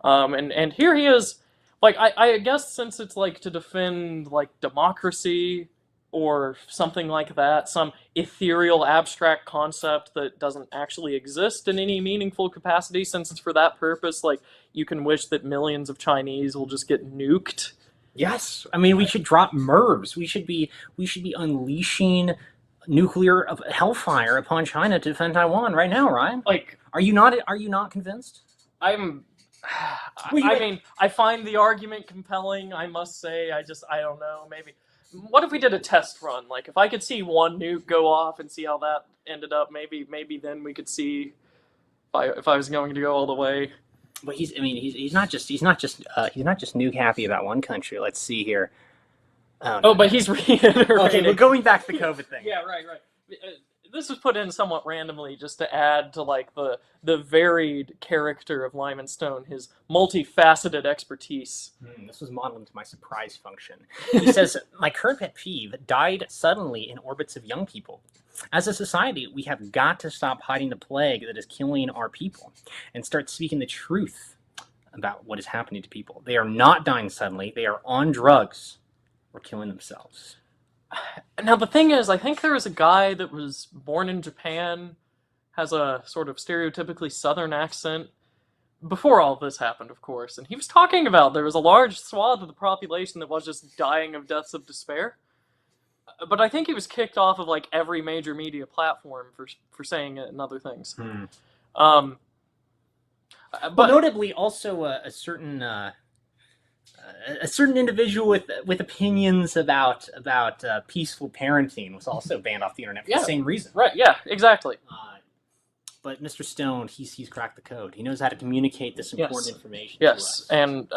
And here he is, like, I guess since it's like to defend like democracy or something like that, some ethereal abstract concept that doesn't actually exist in any meaningful capacity, since it's for that purpose, like you can wish that millions of Chinese will just get nuked. Yes, I mean we should drop MIRVs. We should be unleashing nuclear hellfire upon China to defend Taiwan right now, Ryan. Like, are you not convinced? I'm. I mean, I find the argument compelling. I must say, I don't know. Maybe. What if we did a test run? Like, if I could see one nuke go off and see how that ended up, maybe then we could see if I was going to go all the way. But he's not just nuke happy about one country. Let's see here. Oh, but he's reiterating. Okay, we're going back to the COVID thing. Yeah, right. This was put in somewhat randomly just to add to like the varied character of Lyman Stone, his multifaceted expertise. This was modeled into my surprise function. He says, my current pet peeve died suddenly in orbits of young people. As a society, we have got to stop hiding the plague that is killing our people and start speaking the truth about what is happening to people. They are not dying suddenly. They are on drugs or killing themselves. Now, the thing is, I think there was a guy that was born in Japan, has a sort of stereotypically southern accent, before all this happened, of course, and he was talking about there was a large swath of the population that was just dying of deaths of despair. But I think he was kicked off of like every major media platform for saying it and other things. But notably, also a certain individual with opinions about peaceful parenting was also banned off the internet for the same reason. Right? Yeah, exactly. But Mr. Stone, he's cracked the code. He knows how to communicate this important information to us. And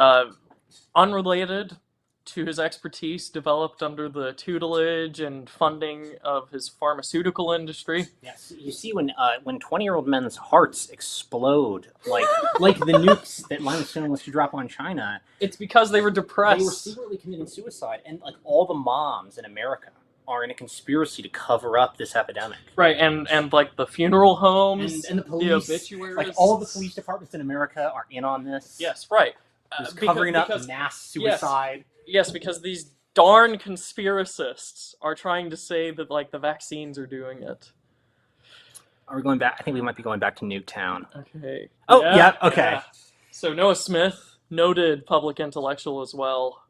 unrelated to his expertise, developed under the tutelage and funding of his pharmaceutical industry. Yes, you see when 20-year-old men's hearts explode like the nukes that Lyman Stone wants to drop on China. It's because they were depressed. They were secretly committing suicide, and like all the moms in America are in a conspiracy to cover up this epidemic. Right, and like the funeral homes and the police, the obituaries, like all the police departments in America are in on this. Yes, right. Covering up mass suicide. Yes, because these darn conspiracists are trying to say that like the vaccines are doing it. Are we going back? I think we might be going back to Nuketown. Okay. Oh, yeah, okay. Yeah. So Noah Smith, noted public intellectual as well,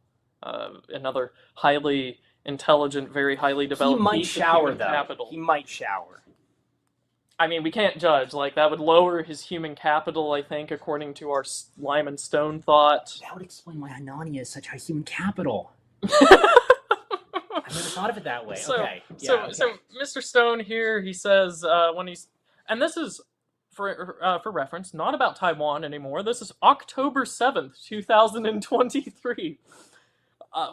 another highly intelligent, very highly developed. He might shower, though. Capital. He might shower. I mean, we can't judge. Like, that would lower his human capital, I think, according to our Lyman Stone thought. That would explain why Hanani is such high human capital. I've never thought of it that way. So, okay. So Mr. Stone here, he says, when he's... And this is, for reference, not about Taiwan anymore. This is October 7th, 2023.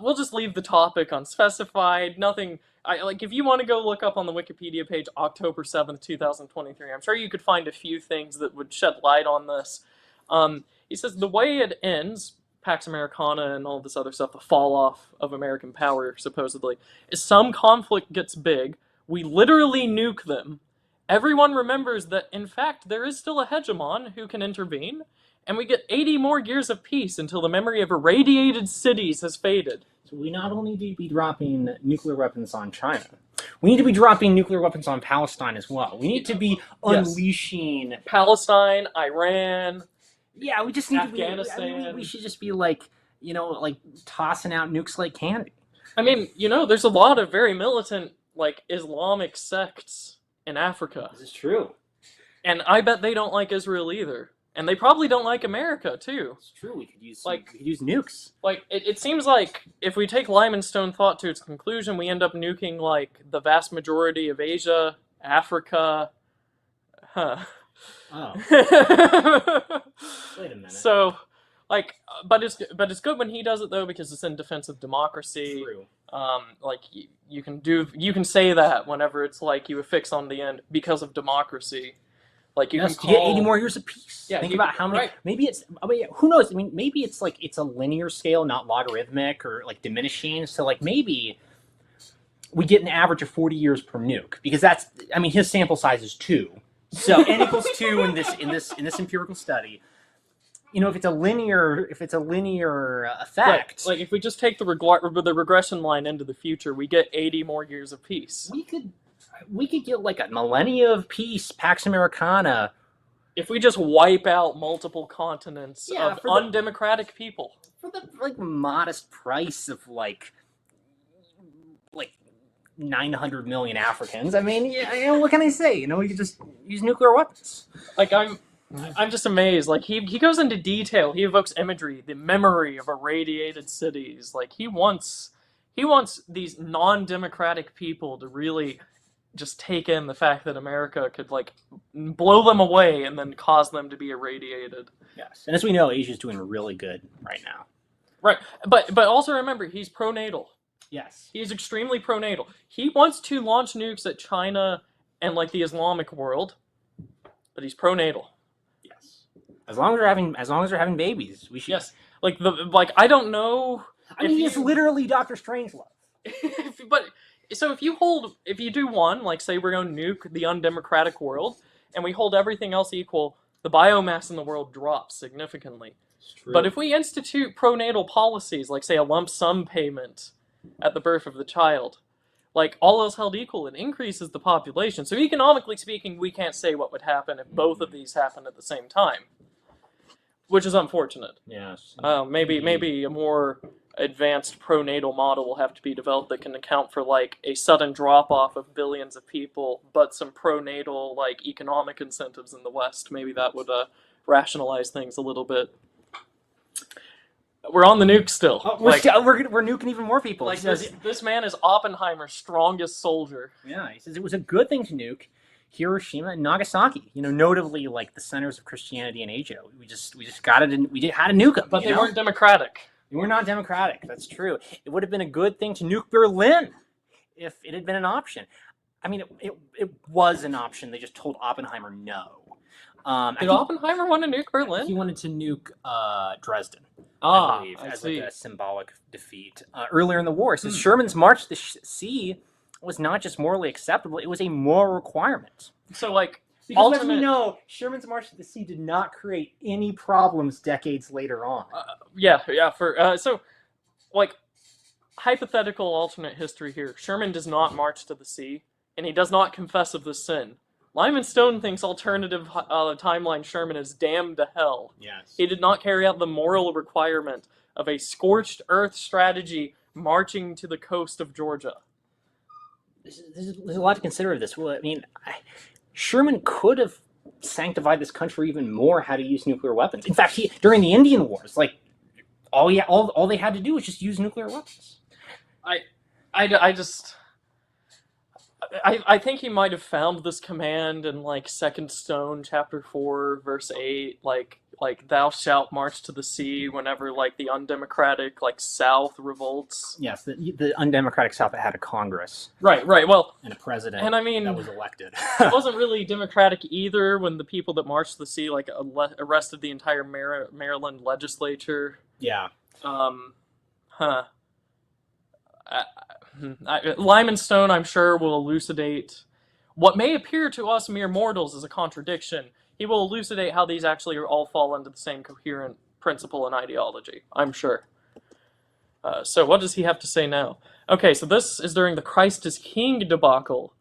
We'll just leave the topic unspecified. Nothing... like, if you want to go look up on the Wikipedia page October 7th, 2023, I'm sure you could find a few things that would shed light on this. He says, the way it ends, Pax Americana and all this other stuff, the fall off of American power, supposedly, is some conflict gets big, we literally nuke them. Everyone remembers that, in fact, there is still a hegemon who can intervene, and we get 80 more years of peace until the memory of irradiated cities has faded. We not only do be dropping nuclear weapons on China, We need to be dropping nuclear weapons on Palestine as well. We need to be Yes. unleashing Palestine, Iran, Yeah, we just need Afghanistan. we should just be like, like tossing out nukes like candy. I mean, there's a lot of very militant, like, Islamic sects in Africa. This is true. And I bet they don't like Israel either. And they probably don't like America, too. It's true. We could use nukes. Like, it seems like if we take Lyman Stone thought to its conclusion, we end up nuking, like, the vast majority of Asia, Africa. Oh. Wait a minute. So, like, but it's good when he does it, though, because it's in defense of democracy. True. Like, you can say that whenever it's like you affix on the end because of democracy. Like, you can get 80 more years of peace. Yeah, Think about how many. Right. Maybe it's. Who knows? I mean, maybe it's like it's a linear scale, not logarithmic or like diminishing. So like maybe we get an average of 40 years per nuke because that's. I mean, his sample size is 2, so n equals 2 in this empirical study. If it's a linear effect, Right. Like if we just take the regression line into the future, we get 80 more years of peace. we could get like a millennia of peace, Pax Americana. If we just wipe out multiple continents of undemocratic people for the like modest price of like 900 million Africans. I mean, what can I say? We could just use nuclear weapons. Like I'm just amazed. Like he goes into detail. He evokes imagery, the memory of irradiated cities. Like he wants these non-democratic people to really just take in the fact that America could like blow them away and then cause them to be irradiated. Yes, and as we know, Asia's doing really good right now. Right, but also remember, he's pro-natal. Yes, he's extremely pro-natal. He wants to launch nukes at China and like the Islamic world, but he's pro-natal. Yes, as long as they're having babies, we should. Yes, I don't know. I mean, he's literally Dr. Strangelove. But. So if you do one, like say we're going to nuke the undemocratic world, and we hold everything else equal, the biomass in the world drops significantly. It's true. But if we institute pronatal policies, like say a lump sum payment at the birth of the child, like all else held equal, it increases the population. So economically speaking, we can't say what would happen if both of these happened at the same time, which is unfortunate. Yes. Maybe a more advanced pronatal model will have to be developed that can account for like a sudden drop off of billions of people, but some pronatal like economic incentives in the West. Maybe that would rationalize things a little bit. We're on the nuke still. We're nuking even more people. Like this man is Oppenheimer's strongest soldier. Yeah, he says it was a good thing to nuke Hiroshima and Nagasaki. Notably like the centers of Christianity in Asia. We just had to nuke them. But they weren't democratic. We're not democratic. That's true. It would have been a good thing to nuke Berlin if it had been an option. I mean, it was an option. They just told Oppenheimer no. Did Oppenheimer want to nuke Berlin? He wanted to nuke Dresden, I believe, as like a symbolic defeat. Earlier in the war, since Sherman's march to the sea was not just morally acceptable, it was a moral requirement. So, like, because as we know, Sherman's march to the sea did not create any problems decades later on. So, like, hypothetical alternate history here. Sherman does not march to the sea, and he does not confess of the sin. Lyman Stone thinks alternative timeline Sherman is damned to hell. Yes. He did not carry out the moral requirement of a scorched earth strategy marching to the coast of Georgia. There's a lot to consider of this. Well, I mean, Sherman could have sanctified this country even more had he used nuclear weapons. In fact, during the Indian Wars, like all they had to do was just use nuclear weapons. I think he might have found this command in like Second Stone, chapter 4, verse 8, like thou shalt march to the sea whenever like the undemocratic like South revolts. Yes, the undemocratic South that had a Congress. Right. Well, and a president. And I mean, that was elected. It wasn't really democratic either when the people that marched to the sea like arrested the entire Maryland legislature. Yeah. Lyman Stone, I'm sure, will elucidate what may appear to us mere mortals as a contradiction. He will elucidate how these actually all fall into the same coherent principle and ideology, I'm sure. So what does he have to say now? Okay, so this is during the Christ is King debacle.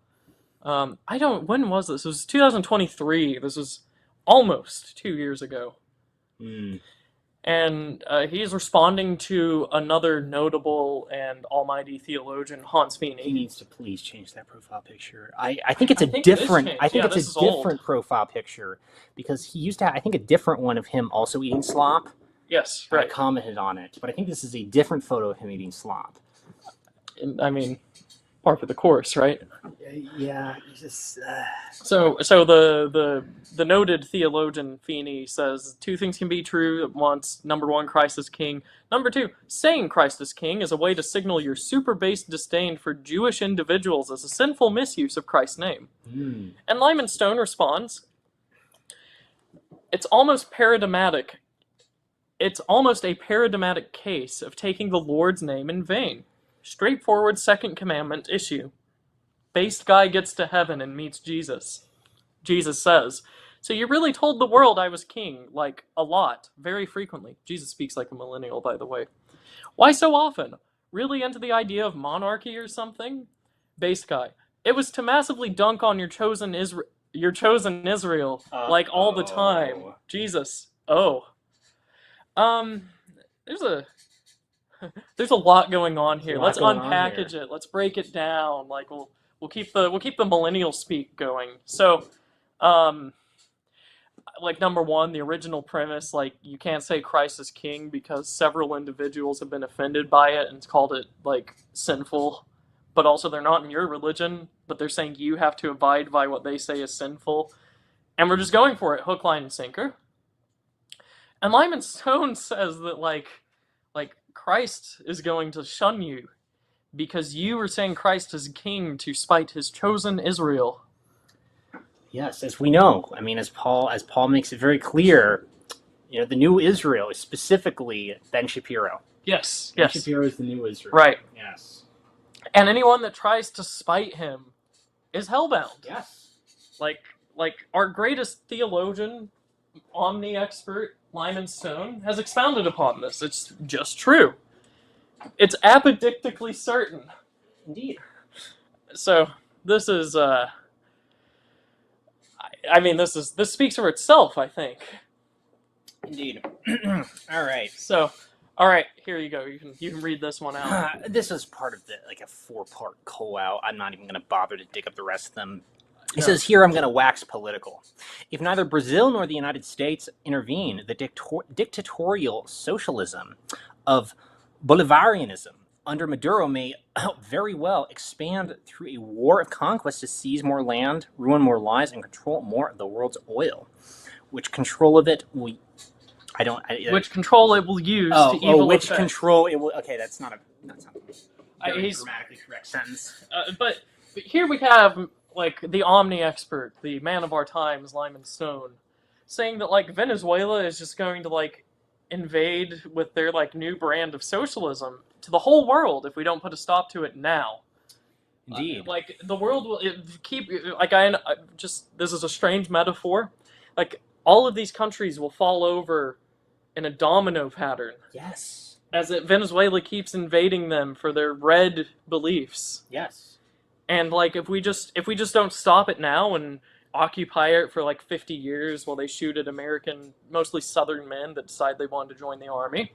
When was this? It was 2023. This was almost 2 years ago. Hmm. And he's responding to another notable and almighty theologian, Hans He Feeney. needs to please change that profile picture. I think it's a I think it is different. changed. I think Yeah, it's this a is old. different profile picture because he used to have, I think, a different one of him also eating slop. Yes, I right. commented on it, but I think this is a different photo of him eating slop. I mean, par for the course, right? Yeah, just. So the noted theologian Feeney says two things can be true at once. Number one, Christ is king. Number two, saying Christ is king is a way to signal your super-based disdain for Jewish individuals as a sinful misuse of Christ's name. And Lyman Stone responds, it's almost paradigmatic. It's almost a paradigmatic case of taking the Lord's name in vain. Straightforward second commandment issue. Based guy gets to heaven and meets Jesus. Jesus says, so you really told the world I was king, like, a lot, very frequently. Jesus speaks like a millennial, by the way. Why so often? Really into the idea of monarchy or something? Based guy, it was to massively dunk on your chosen Israel, like all the time. Jesus. Oh. There's a lot going on here. Let's unpackage it. Let's break it down. Like we'll keep the millennial speak going. So, like number one, the original premise, like you can't say Christ is king because several individuals have been offended by it and called it like sinful. But also they're not in your religion, but they're saying you have to abide by what they say is sinful. And we're just going for it, hook, line, and sinker. And Lyman Stone says that like Christ is going to shun you because you were saying Christ is king to spite his chosen Israel. Yes, as we know. I mean, as Paul makes it very clear, the new Israel is specifically Ben Shapiro. Yes. Ben Shapiro is the new Israel. Right. Yes. And anyone that tries to spite him is hellbound. Yes. Like our greatest theologian, omni expert, Lyman Stone, has expounded upon this. It's just true. It's apodictically certain. Indeed. So this is this speaks for itself, I think. Indeed. All right. So, all right, here you go. You can read this one out. This is part of a 4-part call-out. I'm not even going to bother to dig up the rest of them. He says, here I'm going to wax political. If neither Brazil nor the United States intervene, the dictatorial socialism of Bolivarianism under Maduro may very well expand through a war of conquest to seize more land, ruin more lives, and control more of the world's oil. Which control of it will... which control it will use to evil which effect. Control it will... Okay, that's not a grammatically correct sentence. But here we have... like the omni expert, the man of our times, Lyman Stone, saying that like Venezuela is just going to like invade with their like new brand of socialism to the whole world if we don't put a stop to it now. Indeed. Like the world will keep like this is a strange metaphor. Like all of these countries will fall over in a domino pattern. Yes. As Venezuela keeps invading them for their red beliefs. Yes. And like if we just don't stop it now and occupy it for like 50 years while they shoot at American, mostly Southern men that decide they want to join the army,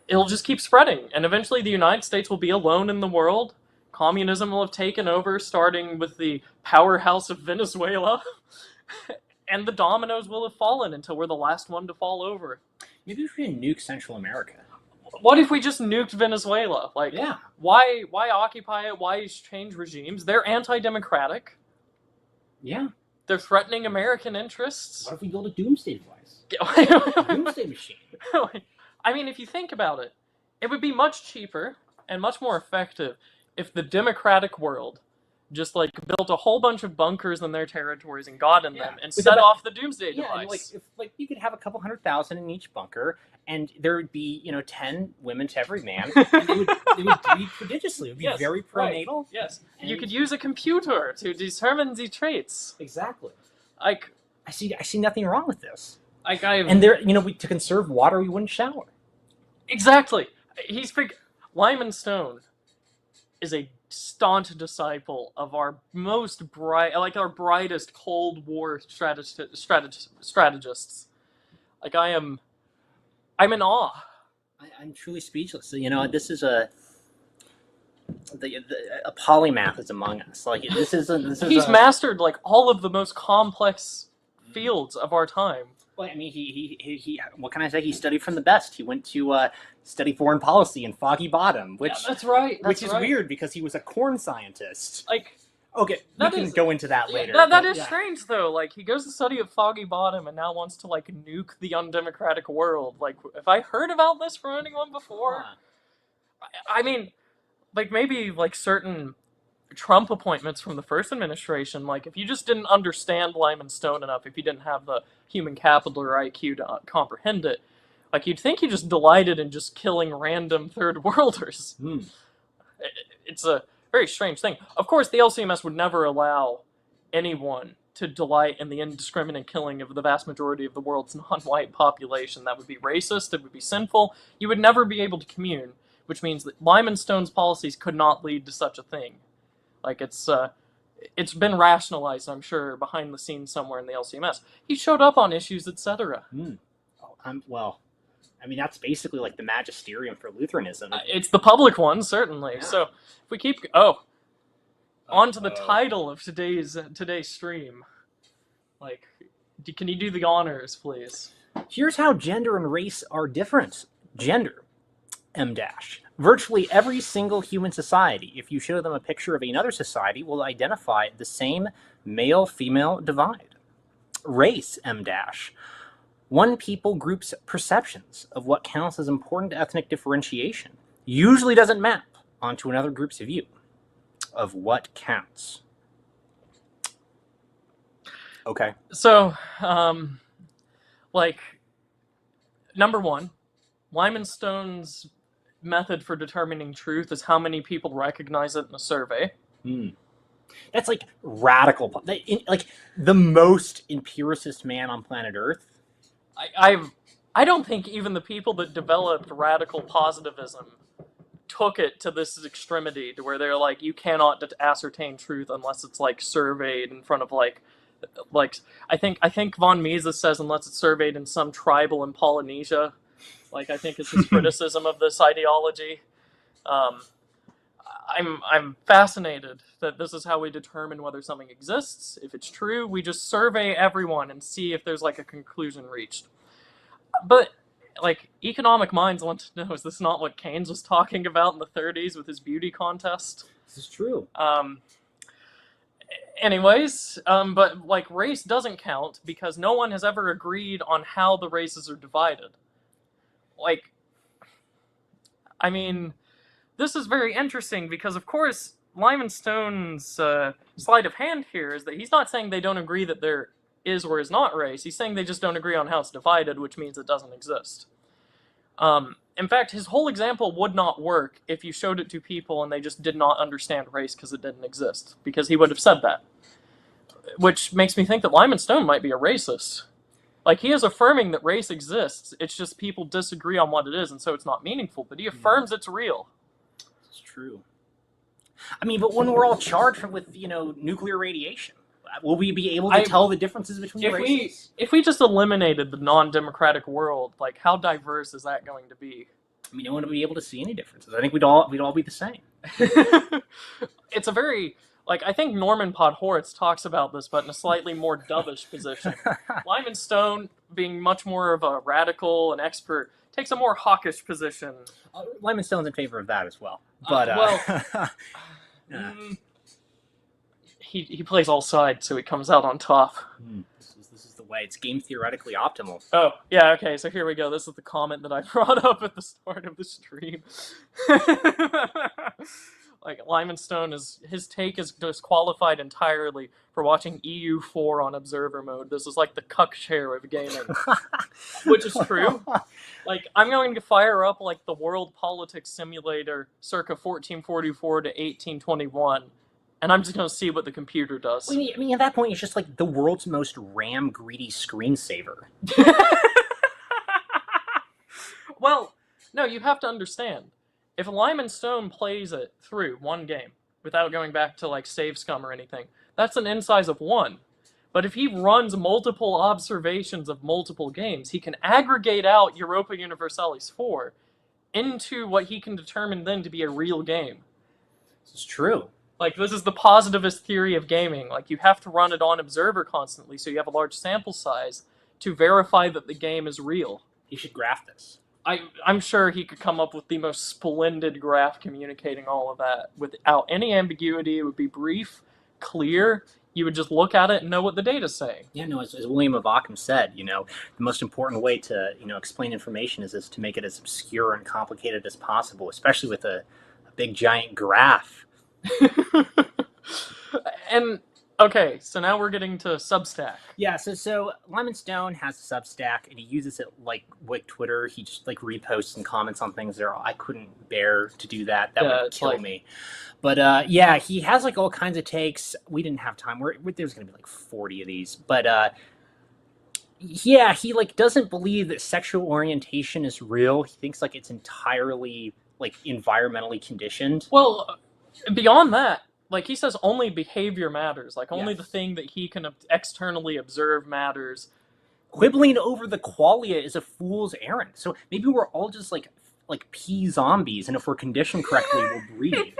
it'll just keep spreading. And eventually the United States will be alone in the world. Communism will have taken over, starting with the powerhouse of Venezuela. And the dominoes will have fallen until we're the last one to fall over. Maybe we should nuke Central America. What if we just nuked Venezuela? Like, yeah. Why occupy it? Why change regimes? They're anti-democratic. Yeah. They're threatening American interests. What if we build a doomsday device? A doomsday machine. I mean, if you think about it, it would be much cheaper and much more effective if the democratic world just like built a whole bunch of bunkers in their territories and got in them and set off the doomsday device. And if you could have a couple 100,000 in each bunker, and there would be 10 women to every man, and they would breed prodigiously. It would be very pronatal. Right. Yes, and you could use a computer to determine the traits. Exactly. Like I see nothing wrong with this. And there, to conserve water, we wouldn't shower. Exactly. Lyman Stone is a staunch disciple of our most bright, like our brightest Cold War strategists. Like I'm in awe. I'm truly speechless. You know, this is a polymath is among us. Like He's mastered like all of the most complex fields of our time. Well, I mean, he what can I say? He studied from the best. He went to study foreign policy in Foggy Bottom, which that's right. Which is weird because he was a corn scientist. Like, okay, we can go into that later. That is strange though. Like, he goes to study at Foggy Bottom and now wants to like nuke the undemocratic world. Like, have I heard about this from anyone before? I mean, like maybe like certain Trump appointments from the first administration, like if you just didn't understand Lyman Stone enough, if you didn't have the human capital or IQ to comprehend it, like you'd think he just delighted in just killing random third worlders. It's a very strange thing. Of course, the LCMS would never allow anyone to delight in the indiscriminate killing of the vast majority of the world's non-white population. That would be racist, it would be sinful. You would never be able to commune, which means that Lyman Stone's policies could not lead to such a thing. Like, it's been rationalized, I'm sure, behind the scenes somewhere in the LCMS. He showed up on issues, etc. Well, I mean, that's basically like the magisterium for Lutheranism. It's the public one, certainly. Yeah. So, if we keep... on to the title of today's stream. Like, can you do the honors, please? Here's how gender and race are different. Gender, M-. Virtually every single human society, if you show them a picture of another society, will identify the same male-female divide. Race, M-. One people group's perceptions of what counts as important ethnic differentiation usually doesn't map onto another group's view of what counts. Okay. So, like, number one, Lyman Stone's method for determining truth is how many people recognize it in a survey. That's like radical, like the most empiricist man on planet Earth. I don't think even the people that developed radical positivism took it to this extremity to where they're like, you cannot ascertain truth unless it's like surveyed in front of like I think von Mises says unless it's surveyed in some tribal in Polynesia. Like, I think it's his criticism of this ideology. I'm fascinated that this is how we determine whether something exists. If it's true, we just survey everyone and see if there's like a conclusion reached. But like, economic minds want to know, is this not what Keynes was talking about in the 30s with his beauty contest? This is true. Anyways, but like, race doesn't count because no one has ever agreed on how the races are divided. Like, I mean, this is very interesting because, of course, Lyman Stone's sleight of hand here is that he's not saying they don't agree that there is or is not race. He's saying they just don't agree on how it's divided, which means it doesn't exist. In fact, his whole example would not work if you showed it to people and they just did not understand race because it didn't exist, because he would have said that. Which makes me think that Lyman Stone might be a racist. Like, he is affirming that race exists, it's just people disagree on what it is, and so it's not meaningful, but he affirms it's real. It's true. I mean, but when we're all charged with, nuclear radiation, will we be able to tell the differences between races? If we just eliminated the non-democratic world, like, how diverse is that going to be? I mean, no one would be able to see any differences. I think we'd all be the same. It's a very... Like, I think Norman Podhoretz talks about this, but in a slightly more dovish position. Lyman Stone, being much more of a radical and expert, takes a more hawkish position. Lyman Stone's in favor of that as well. But, he plays all sides, so he comes out on top. This is the way. It's game theoretically optimal. Oh, yeah, okay, so here we go. This is the comment that I brought up at the start of the stream. Like, Lyman Stone, his take is disqualified entirely for watching EU4 on observer mode. This is like the cuck chair of gaming. Which is true. Like, I'm going to fire up, like, the World Politics Simulator circa 1444 to 1821, and I'm just going to see what the computer does. I mean, at that point, it's just, like, the world's most RAM-greedy screensaver. Well, no, you have to understand. if Lyman Stone plays it through one game without going back to like save scum or anything, that's an n size of 1. But if he runs multiple observations of multiple games, he can aggregate out Europa Universalis 4 into what he can determine then to be a real game. This is true. Like, this is the positivist theory of gaming. Like, you have to run it on Observer constantly, so you have a large sample size to verify that the game is real. He should graph this. I'm sure he could come up with the most splendid graph communicating all of that without any ambiguity. It would be brief, clear. You would just look at it and know what the data's saying. Yeah, no, as William of Ockham said, the most important way to, explain information is to make it as obscure and complicated as possible, especially with a big giant graph. And okay, so now we're getting to Substack. Yeah, so Lyman Stone has a Substack, and he uses it like Twitter. He just like reposts and comments on things there. I couldn't bear to do that. That would kill me. But yeah, he has like all kinds of takes. We didn't have time. There's going to be like 40 of these. But yeah, he like doesn't believe that sexual orientation is real. He thinks like it's entirely like environmentally conditioned. Well, beyond that, like he says only behavior matters. Like only the thing that he can externally observe matters. Quibbling over the qualia is a fool's errand. So maybe we're all just like pea zombies, and if we're conditioned correctly, we'll breed.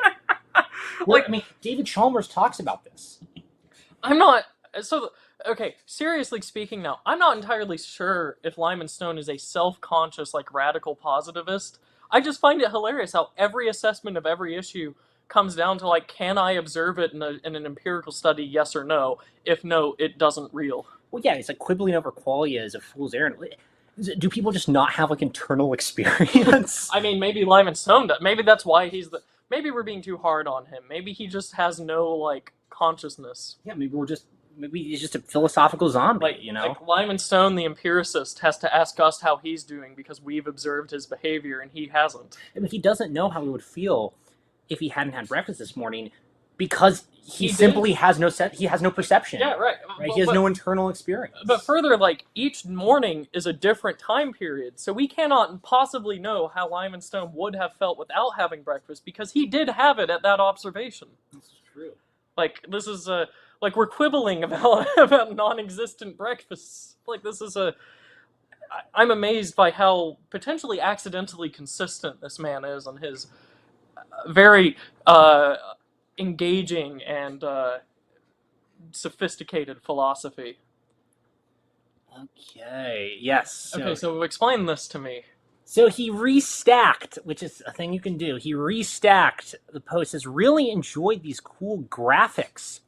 I mean, David Chalmers talks about this. Okay, seriously speaking now, I'm not entirely sure if Lyman Stone is a self-conscious, like, radical positivist. I just find it hilarious how every assessment of every issue comes down to, like, can I observe it in an empirical study, yes or no? If no, it doesn't real. Well, yeah, it's like quibbling over qualia is a fool's errand. Do people just not have, like, internal experience? I mean, maybe Lyman Stone does. Maybe that's why maybe we're being too hard on him. Maybe he just has no, like, consciousness. Yeah, maybe he's just a philosophical zombie, Like Lyman Stone, the empiricist, has to ask us how he's doing because we've observed his behavior and he hasn't. I mean, he doesn't know how he would feel if he hadn't had breakfast this morning because he simply has no perception. Yeah, right. He has no internal experience. But further, like, each morning is a different time period, so we cannot possibly know how Lyman Stone would have felt without having breakfast because he did have it at that observation. That's true. Like, this is like, we're quibbling about non-existent breakfasts. Like, this is I'm amazed by how potentially accidentally consistent this man is on his very engaging and sophisticated philosophy. Okay, yes. Okay, so explain this to me. So he restacked, which is a thing you can do. He restacked the post, says, really enjoyed these cool graphics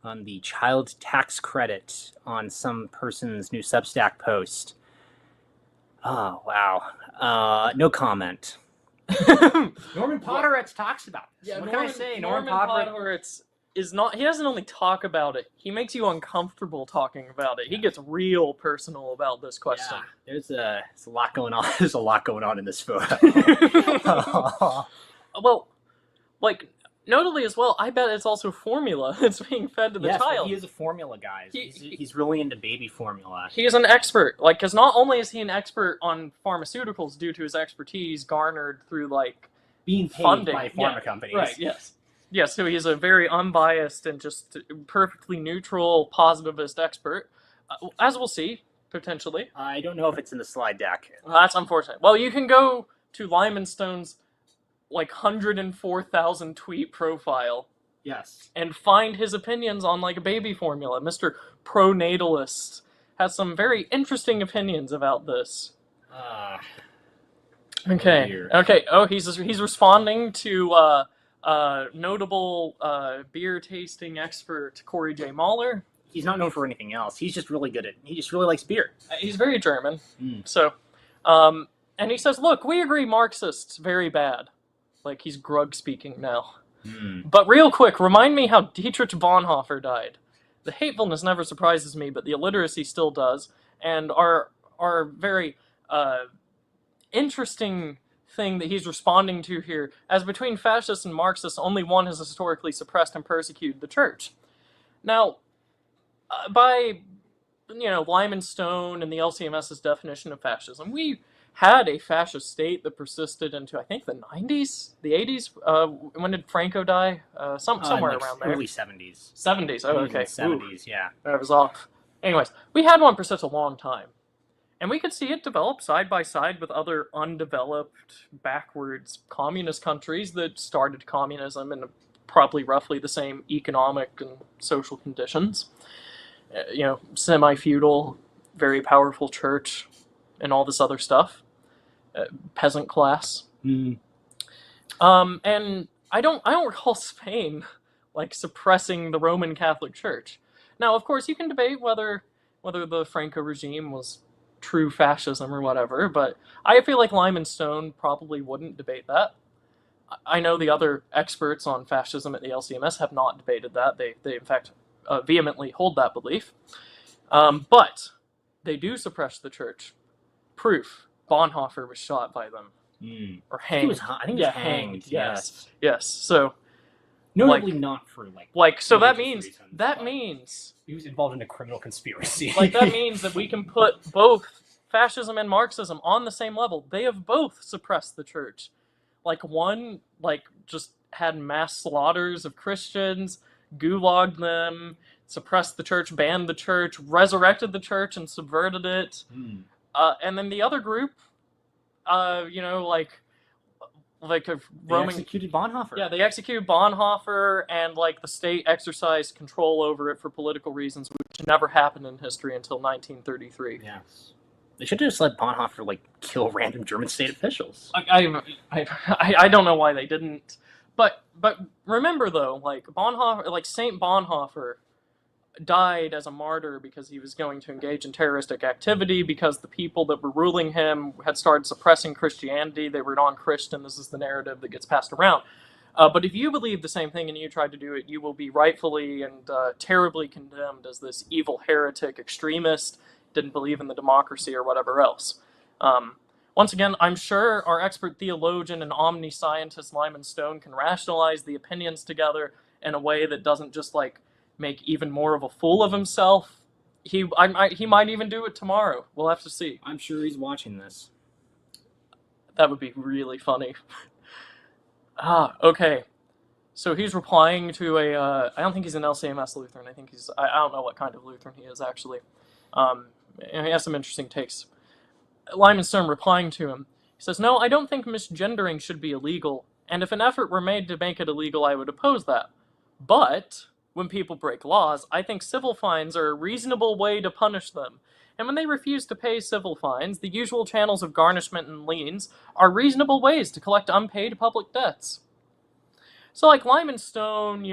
on the child tax credit on some person's new Substack post. Oh, wow. No comment. Norman Potteretz talks about this. Yeah, what can I say? Norman Potteretz is not. He doesn't only talk about it. He makes you uncomfortable talking about it. He gets real personal about this question. Yeah, there's a lot going on. There's a lot going on in this photo. Well, like, notably as well, I bet it's also formula that's being fed to the child. He is a formula guy. He's really into baby formula. He is an expert. Like, because not only is he an expert on pharmaceuticals due to his expertise garnered through, like, being paid funding by pharma companies. Right, yes. Yes, so he's a very unbiased and just perfectly neutral positivist expert, as we'll see, potentially. I don't know if it's in the slide deck. That's unfortunate. Well, you can go to Lyman Stone's, like, 104,000 tweet profile. Yes. And find his opinions on, like, baby formula. Mr. Pronatalist has some very interesting opinions about this. Okay. Okay. Oh, he's responding to notable beer tasting expert Corey J. Mahler. He's not known for anything else. He just really likes beer. He's very German. So, and he says, look, we agree Marxists very bad. Like, he's Grug speaking now. But real quick, remind me how Dietrich Bonhoeffer died. The hatefulness never surprises me, but the illiteracy still does. And our very interesting thing that he's responding to here, as between fascists and Marxists, only one has historically suppressed and persecuted the church. Now, by Lyman Stone and the LCMS's definition of fascism, we had a fascist state that persisted into, I think, the 90s, the 80s. When did Franco die? Somewhere Like around there. early 70s. 70s. Oh, okay. 70s, yeah. I was off. Anyways, we had one for such a long time. And we could see it develop side by side with other undeveloped, backwards communist countries that started communism in probably roughly the same economic and social conditions. Semi-feudal, very powerful church, and all this other stuff. Peasant class. Mm. And I don't recall Spain suppressing the Roman Catholic Church. Now, of course, you can debate whether the Franco regime was true fascism or whatever, but I feel like Lyman Stone probably wouldn't debate that. I know the other experts on fascism at the LCMS have not debated that. They in fact, vehemently hold that belief. But they do suppress the church. Proof: Bonhoeffer was shot by them. Or hanged. I think he was hanged. Yes. So, notably not for so that reasons, means he was involved in a criminal conspiracy. that means that we can put both fascism and Marxism on the same level. They have both suppressed the church. One just had mass slaughters of Christians, gulagged them, suppressed the church, banned the church, resurrected the church, and subverted it. And then the other group, a Roman... They executed Bonhoeffer. Yeah, they executed Bonhoeffer, and the state exercised control over it for political reasons, which never happened in history until 1933. Yes. They should have just let Bonhoeffer kill random German state officials. I don't know why they didn't, but remember though, Bonhoeffer, Saint Bonhoeffer, died as a martyr because he was going to engage in terroristic activity because the people that were ruling him had started suppressing Christianity. They were non-Christian. This is the narrative that gets passed around. But if you believe the same thing and you tried to do it, you will be rightfully and terribly condemned as this evil heretic extremist, didn't believe in the democracy or whatever else. Once again, I'm sure our expert theologian and omniscientist Lyman Stone can rationalize the opinions together in a way that doesn't just make even more of a fool of himself. He might even do it tomorrow. We'll have to see. I'm sure he's watching this. That would be really funny. Okay. So he's replying to I don't think he's an LCMS Lutheran. I think I don't know what kind of Lutheran he is, actually. And he has some interesting takes. Lyman Stone replying to him, he says, "No, I don't think misgendering should be illegal, and if an effort were made to make it illegal, I would oppose that. But when people break laws, I think civil fines are a reasonable way to punish them. And when they refuse to pay civil fines, the usual channels of garnishment and liens are reasonable ways to collect unpaid public debts." So, Lyman Stone,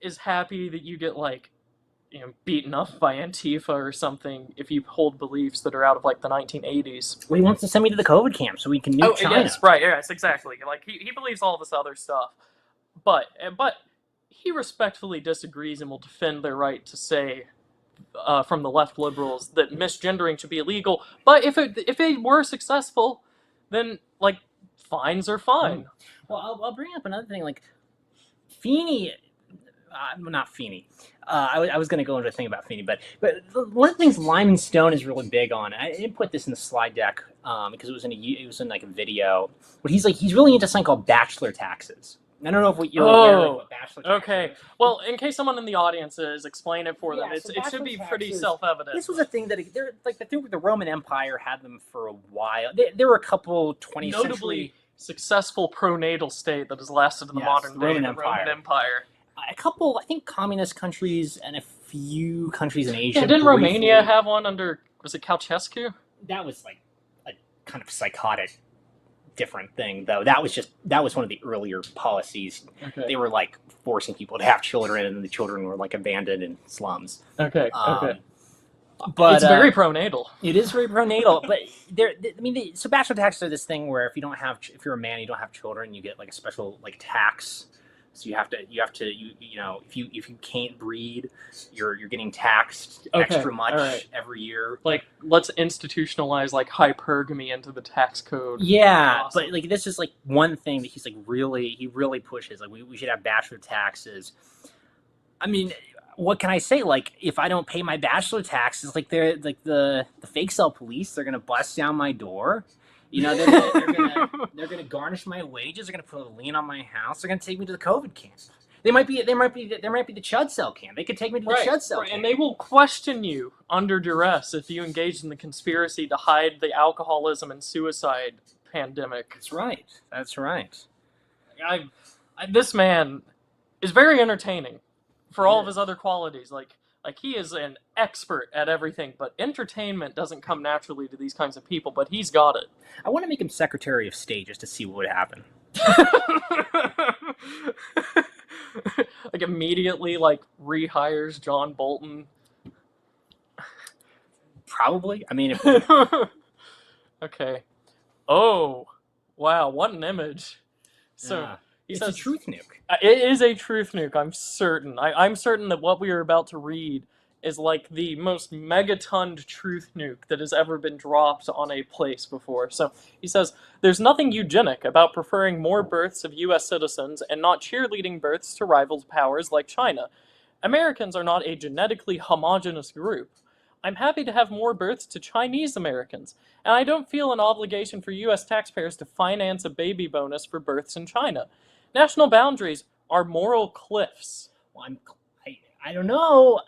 is happy that you get, beaten up by Antifa or something if you hold beliefs that are out of, the 1980s. Well, he wants to send me to the COVID camp so we can nuke China. Yes, right, yes, exactly. He believes all this other stuff. But he respectfully disagrees and will defend their right to say, from the left liberals, that misgendering should be illegal. But if they were successful, then fines are fine. Well, I'll bring up another thing. Feeney, not Feeney. I was going to go into a thing about Feeney, but one of the things Lyman Stone is really big on. I didn't put this in the slide deck because it was in a video. But he's really into something called bachelor taxes. I don't know if you're aware of what bachelor taxes okay. Well, in case someone in the audience is, explain it for them. It should be pretty self-evident. This was a thing that the thing with the Roman Empire had them for a while. There were a couple 20th century successful pronatal state that has lasted in the modern day, the Roman Empire. A couple, I think, communist countries and a few countries in Asia. Yeah, didn't Romania have one under, was it Ceausescu? That was a kind of psychotic different thing, though. That was one of the earlier policies. Okay. They were forcing people to have children, and the children were abandoned in slums. Okay. But it's very pronatal. It is very pronatal, but so bachelor taxes are this thing where if you're a man, you don't have children, you get a special tax. So you have to if you can't breed, you're getting taxed extra much every year. Let's institutionalize hypergamy into the tax code. Yeah, awesome. But this is one thing that he's really pushes. We should have bachelor taxes. I mean, what can I say? If I don't pay my bachelor taxes, the fake cell police, they're gonna bust down my door. they're gonna garnish my wages. They're gonna put a lien on my house. They're gonna take me to the COVID camp. There might be the Chud cell camp. They could take me to the Chud cell camp. And they will question you under duress if you engage in the conspiracy to hide the alcoholism and suicide pandemic. That's right. That's right. This man is very entertaining for all of his other qualities. Like he is an expert at everything, but entertainment doesn't come naturally to these kinds of people, but he's got it. I want to make him Secretary of State just to see what would happen. Like immediately rehires John Bolton. Probably. I mean, okay. Oh, wow, what an image. So he says it's a truth nuke. It is a truth nuke, I'm certain. I'm certain that what we are about to read is like the most megatonned truth nuke that has ever been dropped on a place before. So he says, there's nothing eugenic about preferring more births of U.S. citizens and not cheerleading births to rival powers like China. Americans are not a genetically homogeneous group. I'm happy to have more births to Chinese Americans, and I don't feel an obligation for U.S. taxpayers to finance a baby bonus for births in China. National boundaries are moral cliffs. Well, I don't know.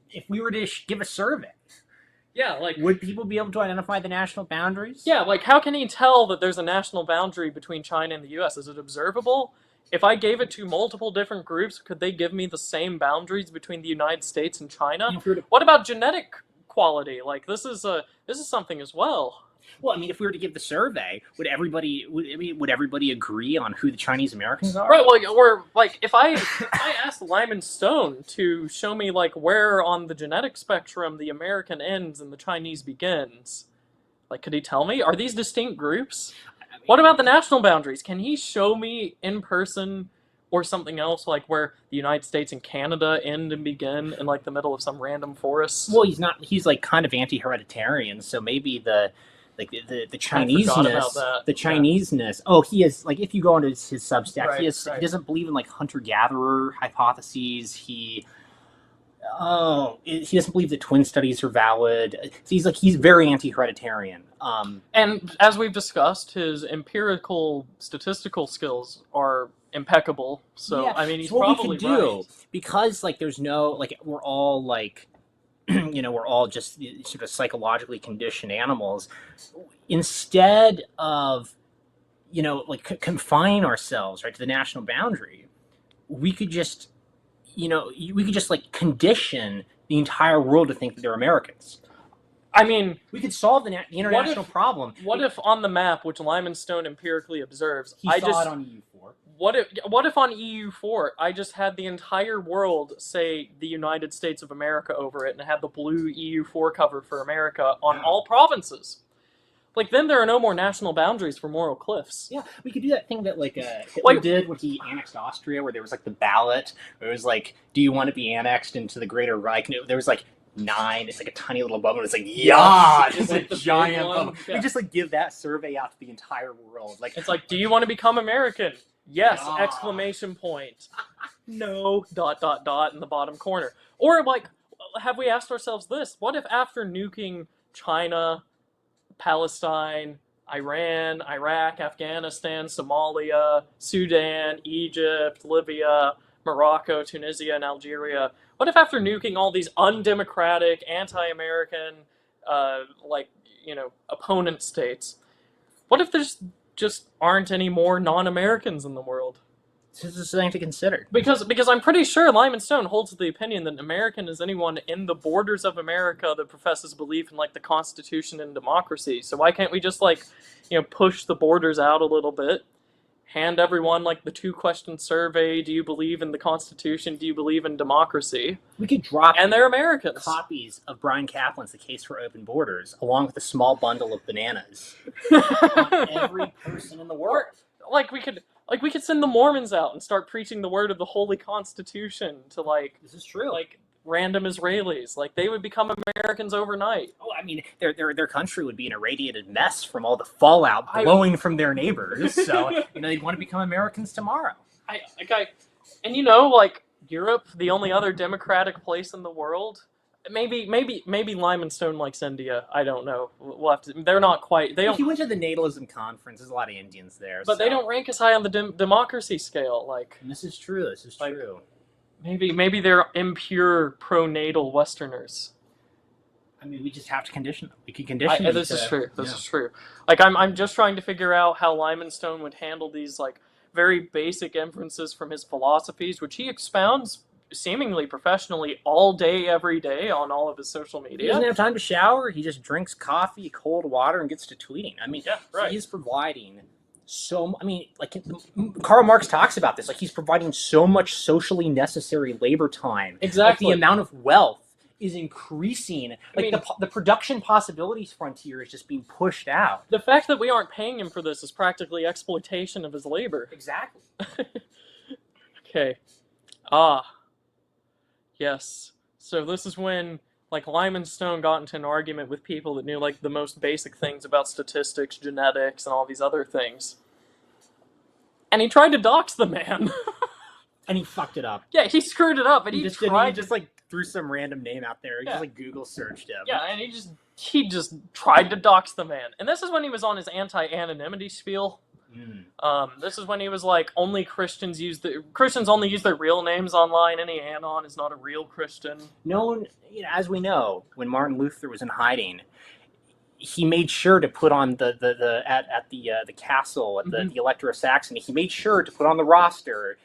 If we were to give a survey, would people be able to identify the national boundaries? Yeah, how can he tell that there's a national boundary between China and the U.S.? Is it observable? If I gave it to multiple different groups, could they give me the same boundaries between the United States and China? What about genetic quality? This is something as well. Well, I mean, if we were to give the survey, would everybody agree on who the Chinese Americans are? Right. Well, or if I asked Lyman Stone to show me where on the genetic spectrum the American ends and the Chinese begins, could he tell me? Are these distinct groups? I mean, what about the national boundaries? Can he show me in person or something else where the United States and Canada end and begin in the middle of some random forest? Well, he's not. He's kind of anti-hereditarian, so maybe the Chineseness, the Chineseness. Oh, he is if you go into his Substack, he doesn't believe in hunter-gatherer hypotheses. He doesn't believe that twin studies are valid. He's very anti-hereditarian. And as we've discussed, his empirical statistical skills are impeccable. So yeah, I mean, he's probably right. Because there's no we're all we're all just sort of psychologically conditioned animals. Instead of, confine ourselves to the national boundary, we could just, condition the entire world to think that they're Americans. I mean, we could solve the international problem. What if on the map, which Lyman Stone empirically observes, he saw it on EU4. What if on EU4 I just had the entire world say the United States of America over it and had the blue EU4 cover for America on all provinces? Then there are no more national boundaries for moral cliffs. Yeah, we could do that thing that Hitler did when he annexed Austria, where there was the ballot, where it was do you want to be annexed into the Greater Reich? And there was 9. It's a tiny little bubble. It's it's a giant bubble. Yeah. We just give that survey out to the entire world. It's do you want to become American? Yes! Yeah. Exclamation point. No. ... in the bottom corner. Or have we asked ourselves this? What if after nuking China, Palestine, Iran, Iraq, Afghanistan, Somalia, Sudan, Egypt, Libya, Morocco, Tunisia, and Algeria, what if after nuking all these undemocratic, anti-American, opponent states, what if there's just aren't any more non-Americans in the world? This is something to consider. Because I'm pretty sure Lyman Stone holds the opinion that American is anyone in the borders of America that professes belief in the Constitution and democracy. So why can't we just push the borders out a little bit? Hand everyone the 2-question survey. Do you believe in the Constitution? Do you believe in democracy? We could drop and they're Americans. Copies of Brian Kaplan's The Case for Open Borders, along with a small bundle of bananas on every person in the world. We could send the Mormons out and start preaching the word of the Holy Constitution to this is true. Random Israelis. They would become Americans overnight. Oh, I mean, their country would be an irradiated mess from all the fallout blowing from their neighbors. So they'd want to become Americans tomorrow. Europe, the only other democratic place in the world, maybe Lyman Stone likes India. I don't know. We'll have to, they're not quite. They He don't. went to the natalism conference. There's a lot of Indians there. But they don't rank as high on the democracy scale. Like, And this is true. This is like true. maybe they're impure pro-natal Westerners. I mean, we just have to condition them. We can condition them. This is true. This is true. Like, I'm just trying to figure out how Lyman Stone would handle these like very basic inferences from his philosophies, which he expounds seemingly professionally all day, every day on all of his social media. He doesn't have time to shower. He just drinks coffee, cold water, and gets to tweeting. I mean, yeah, right. He's providing so. I mean, like Karl Marx talks about this. Like he's providing so much socially necessary labor time. Exactly. Like, the amount of wealth is increasing. Like, I mean, the production possibilities frontier is just being pushed out. The fact that we aren't paying him for this is practically exploitation of his labor. Exactly. Okay. Yes. So this is when, like, Lyman Stone got into an argument with people that knew, like, the most basic things about statistics, genetics, and all these other things. And he tried to dox the man. And he fucked it up. Yeah, he screwed it up, and he just like threw some random name out there. He just like Google searched him. Yeah, and he just tried to dox the man. And this is when he was on his anti-anonymity spiel. This is when he was like, Christians only use their real names online. Any anon is not a real Christian. No one, as we know, when Martin Luther was in hiding, he made sure to put on the castle at the Elector of Saxony. He made sure to put on the roster,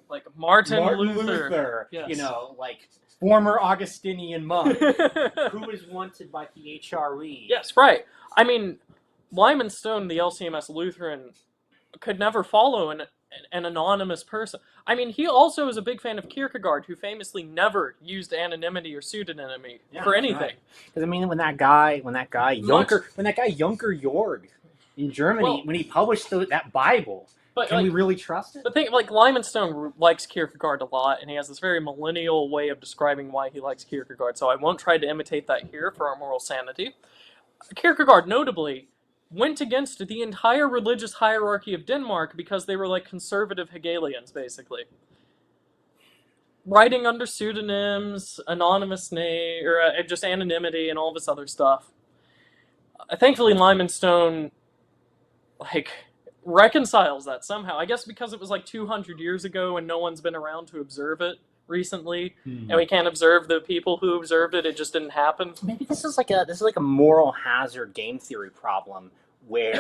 like Martin Luther. Yes. Like former Augustinian monk who was wanted by the HRE. Yes, right. I mean, Lyman Stone, the LCMS Lutheran, could never follow an anonymous person. I mean, he also is a big fan of Kierkegaard, who famously never used anonymity or pseudonymity for anything. Because I mean, when that guy Junker Jorg in Germany, when he published that Bible, can we really trust it? The thing, like, Lyman Stone likes Kierkegaard a lot, and he has this very millennial way of describing why he likes Kierkegaard. So I won't try to imitate that here for our moral sanity. Kierkegaard, notably, went against the entire religious hierarchy of Denmark because they were like conservative Hegelians, basically. Writing under pseudonyms, anonymous name, or just anonymity and all this other stuff. Thankfully, Lyman Stone, like, reconciles that somehow. I guess because it was like 200 years ago and no one's been around to observe it recently, and we can't observe the people who observed it. It just didn't happen. Maybe this is like a moral hazard game theory problem where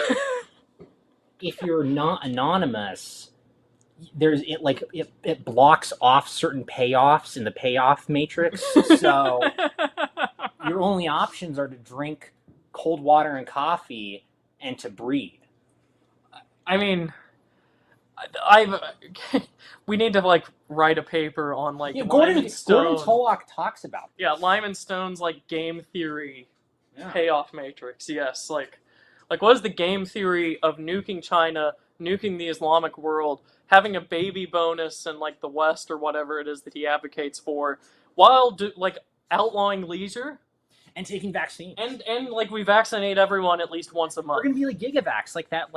if you're not anonymous, it blocks off certain payoffs in the payoff matrix. So your only options are to drink cold water and coffee and to breed. I mean, we need to like write a paper on like Gordon Tullock talks about this. Yeah, Lyman Stone's like game theory payoff matrix. Yes, like what is the game theory of nuking China, nuking the Islamic world, having a baby bonus in like the West or whatever it is that he advocates for, while outlawing leisure and taking vaccines, and like we vaccinate everyone at least once a month. We're gonna be like gigavax, like that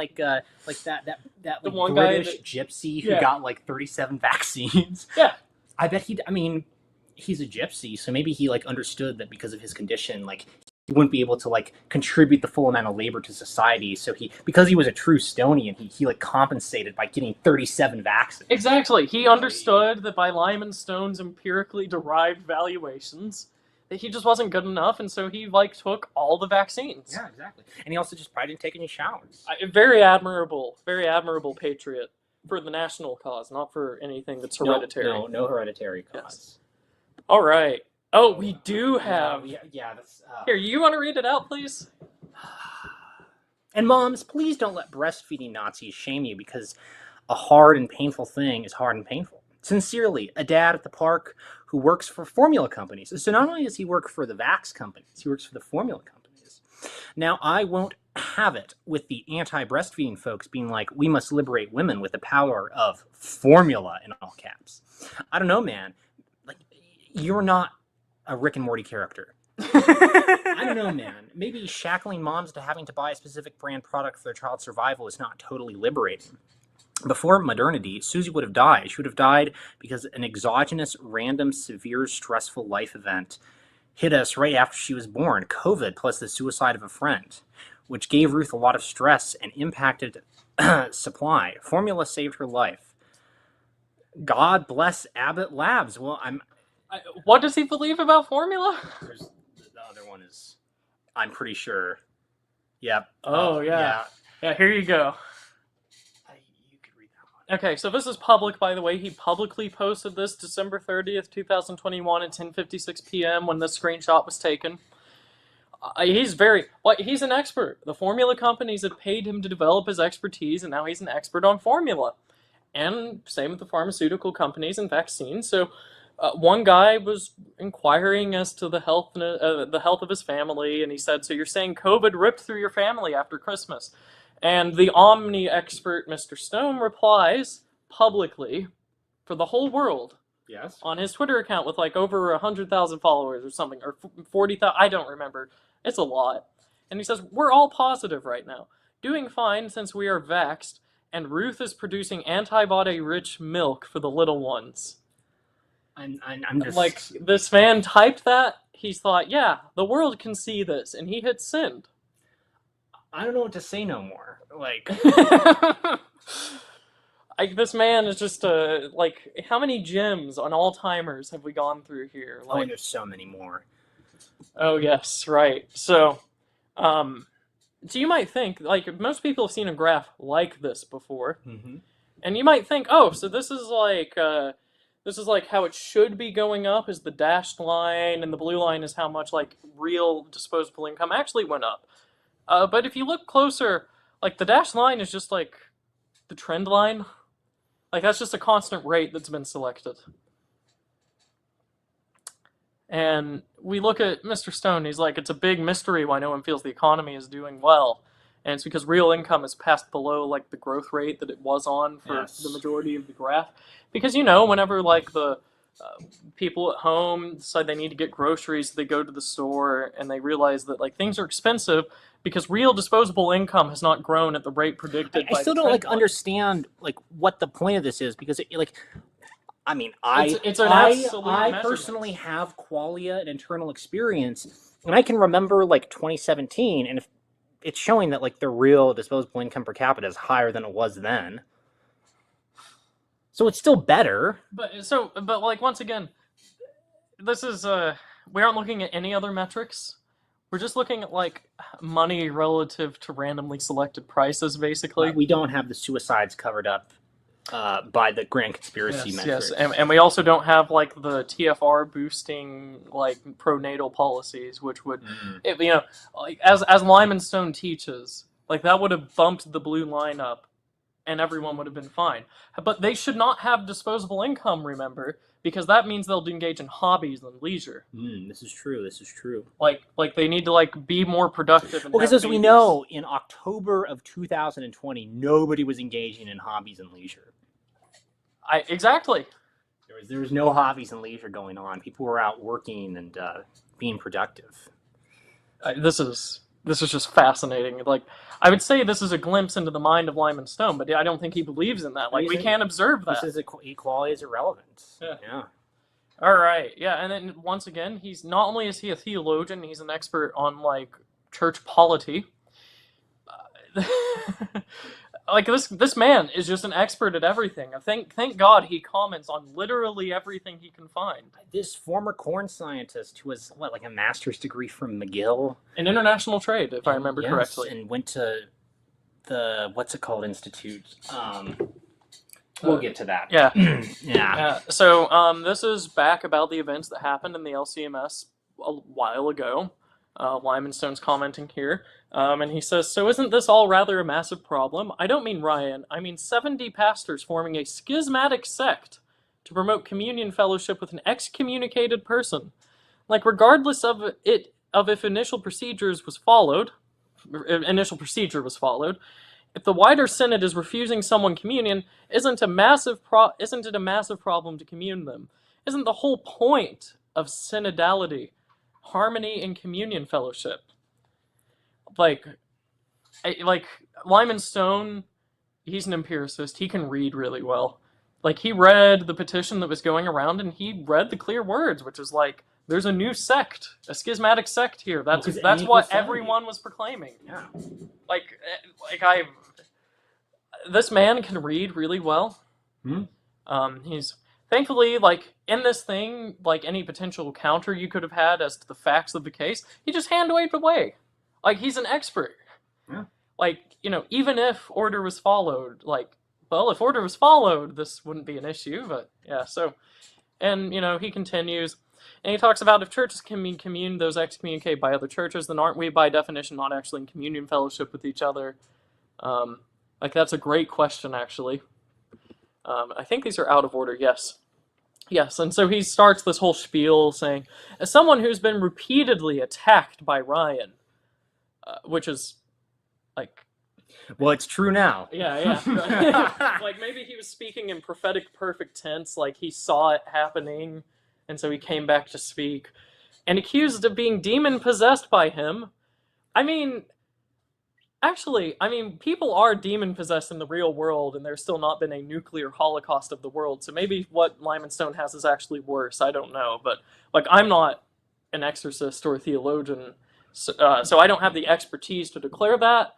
the one British gypsy who got like 37 vaccines. Yeah, I bet he's a gypsy, so maybe he like understood that because of his condition, like he wouldn't be able to like contribute the full amount of labor to society. So because he was a true Stonian, he like compensated by getting 37 vaccines. Exactly. He understood that by Lyman Stone's empirically derived valuations, that he just wasn't good enough, and so he like took all the vaccines. Yeah, exactly. And he also just probably didn't take any showers. Very admirable patriot for the national cause, not for anything that's hereditary. No hereditary cause. Yes. All right. Oh, we do have. That's. Here, you want to read it out, please? And moms, please don't let breastfeeding Nazis shame you, because a hard and painful thing is hard and painful. Sincerely, a dad at the park who works for formula companies. So not only does he work for the vax companies, he works for the formula companies. Now, I won't have it with the anti-breastfeeding folks being like, we must liberate women with the power of formula in all caps. I don't know, man. Like, you're not a Rick and Morty character. I don't know, man. Maybe shackling moms to having to buy a specific brand product for their child's survival is not totally liberating. Before modernity, Susie would have died. She would have died because an exogenous, random, severe, stressful life event hit us right after she was born, COVID plus the suicide of a friend, which gave Ruth a lot of stress and impacted supply. Formula saved her life. God bless Abbott Labs. Well, What does he believe about formula? The other one is, I'm pretty sure. Yep. Oh, yeah. Yeah, here you go. You could read that one. Okay, so this is public, by the way. He publicly posted this December 30th, 2021 at 10:56 p.m. when this screenshot was taken. He's an expert. The formula companies had paid him to develop his expertise, and now he's an expert on formula. And same with the pharmaceutical companies and vaccines. So one guy was inquiring as to the health of his family, and he said, "So you're saying COVID ripped through your family after Christmas?" And the Omni expert, Mr. Stone, replies publicly for the whole world. Yes. On his Twitter account with like over 100,000 followers or something, or 40,000, I don't remember. It's a lot. And he says, "We're all positive right now. Doing fine since we are vaxxed, and Ruth is producing antibody-rich milk for the little ones." I'm just... Like, this man typed that, he's thought, yeah, the world can see this, and he hit send. I don't know what to say no more. Like... This man is just, like, how many gems on all-timers have we gone through here? Like, and there's so many more. Oh, yes, right. So you might think, like, most people have seen a graph like this before, and you might think, oh, so this is like how it should be going up, is the dashed line, and the blue line is how much, like, real disposable income actually went up. But if you look closer, like, the dashed line is just, like, the trend line. Like, that's just a constant rate that's been selected. And we look at Mr. Stone, he's like, it's a big mystery why no one feels the economy is doing well. And it's because real income is passed below, like, the growth rate that it was on for the majority of the graph. Because, whenever, like, the people at home decide they need to get groceries, they go to the store, and they realize that, like, things are expensive because real disposable income has not grown at the rate predicted. I still don't, like, understand, like, what the point of this is, because, I mean, I personally have qualia and internal experience, and I can remember, like, 2017, and if it's showing that, like, the real disposable income per capita is higher than it was then. So it's still better. But like, once again, this is, we aren't looking at any other metrics. We're just looking at, like, money relative to randomly selected prices, basically. We don't have the suicides covered up by the grand conspiracy metrics. Yes, and we also don't have, like, the TFR boosting, like, pronatal policies, which would, like, as Lyman Stone teaches, like, that would have bumped the blue line up, and everyone would have been fine. But they should not have disposable income, remember, because that means they'll engage in hobbies and leisure. This is true. Like they need to, like, be more productive. Because as we know, in October of 2020, nobody was engaging in hobbies and leisure. Exactly. There was no hobbies and leisure going on. People were out working and being productive. This is just fascinating. Like, I would say this is a glimpse into the mind of Lyman Stone, but I don't think he believes in that. Like, we can't observe that. This is equality is irrelevant. Yeah. All right. Yeah, and then once again, he's not only is he a theologian, he's an expert on, like, church polity. Like, this man is just an expert at everything. Thank God he comments on literally everything he can find. This former corn scientist who was, like a master's degree from McGill? In international trade, if I remember correctly. And went to the, what's it called, institute? We'll get to that. Yeah. Yeah. So, this is back about the events that happened in the LCMS a while ago. Lyman Stone's commenting here, and he says, "So isn't this all rather a massive problem? I don't mean Ryan, I mean 70 pastors forming a schismatic sect to promote communion fellowship with an excommunicated person. Like, regardless of if initial procedure was followed, if the wider synod is refusing someone communion, isn't it a massive problem to commune them? Isn't the whole point of synodality harmony and communion fellowship?" Like Lyman Stone, he's an empiricist. He can read really well. Like, he read the petition that was going around, and he read the clear words, which is like, there's a new sect, a schismatic sect here. That's what everyone was proclaiming. Yeah. Like this man can read really well. He's thankfully, like, in this thing, like any potential counter you could have had as to the facts of the case, he just hand waved away. Like, he's an expert. Yeah. Like, even if order was followed, if order was followed, this wouldn't be an issue, but yeah, so, and, he continues, and he talks about if churches can be communed, those excommunicate by other churches, then aren't we, by definition, not actually in communion fellowship with each other? That's a great question, actually. I think these are out of order, yes. Yes, and so he starts this whole spiel saying, as someone who's been repeatedly attacked by Ryan, which is, well, it's true now. Yeah. Maybe he was speaking in prophetic perfect tense, like he saw it happening, and so he came back to speak. And accused of being demon-possessed by him. People are demon-possessed in the real world, and there's still not been a nuclear holocaust of the world, so maybe what Lyman Stone has is actually worse, I don't know. But, I'm not an exorcist or a theologian, so I don't have the expertise to declare that.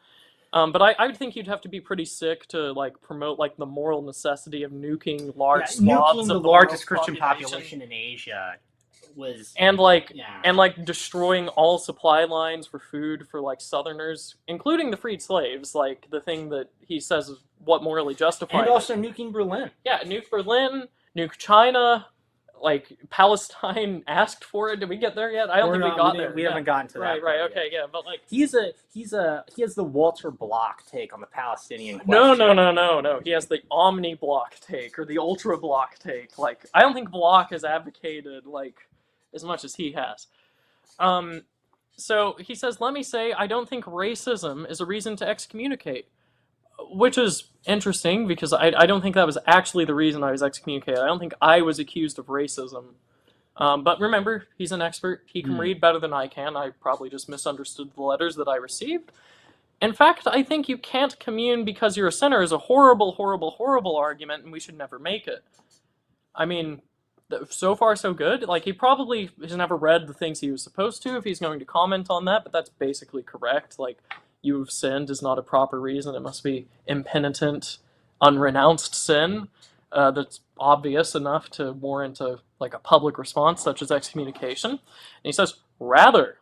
But I would think you'd have to be pretty sick to promote the moral necessity of nuking large swaths of the largest Christian population in Asia was and destroying all supply lines for food for Southerners, including the freed slaves, the thing that he says is what morally justified. And also nuking Berlin. Yeah, nuke Berlin, nuke China. Palestine asked for it. Did we get there yet? I don't think we got there. We haven't gotten to that. Right. Okay. Yeah, but he has the Walter Block take on the Palestinian question. No. He has the Omni Block take or the Ultra Block take. I don't think Block has advocated as much as he has. So he says, let me say, I don't think racism is a reason to excommunicate. Which is interesting, because I don't think that was actually the reason I was excommunicated. I don't think I was accused of racism. But remember, he's an expert. He can read better than I can. I probably just misunderstood the letters that I received. In fact, I think you can't commune because you're a sinner is a horrible, horrible, horrible argument, and we should never make it. So far so good. He probably has never read the things he was supposed to if he's going to comment on that, but that's basically correct. You've sinned is not a proper reason. It must be impenitent, unrenounced sin that's obvious enough to warrant a public response, such as excommunication. And he says, rather,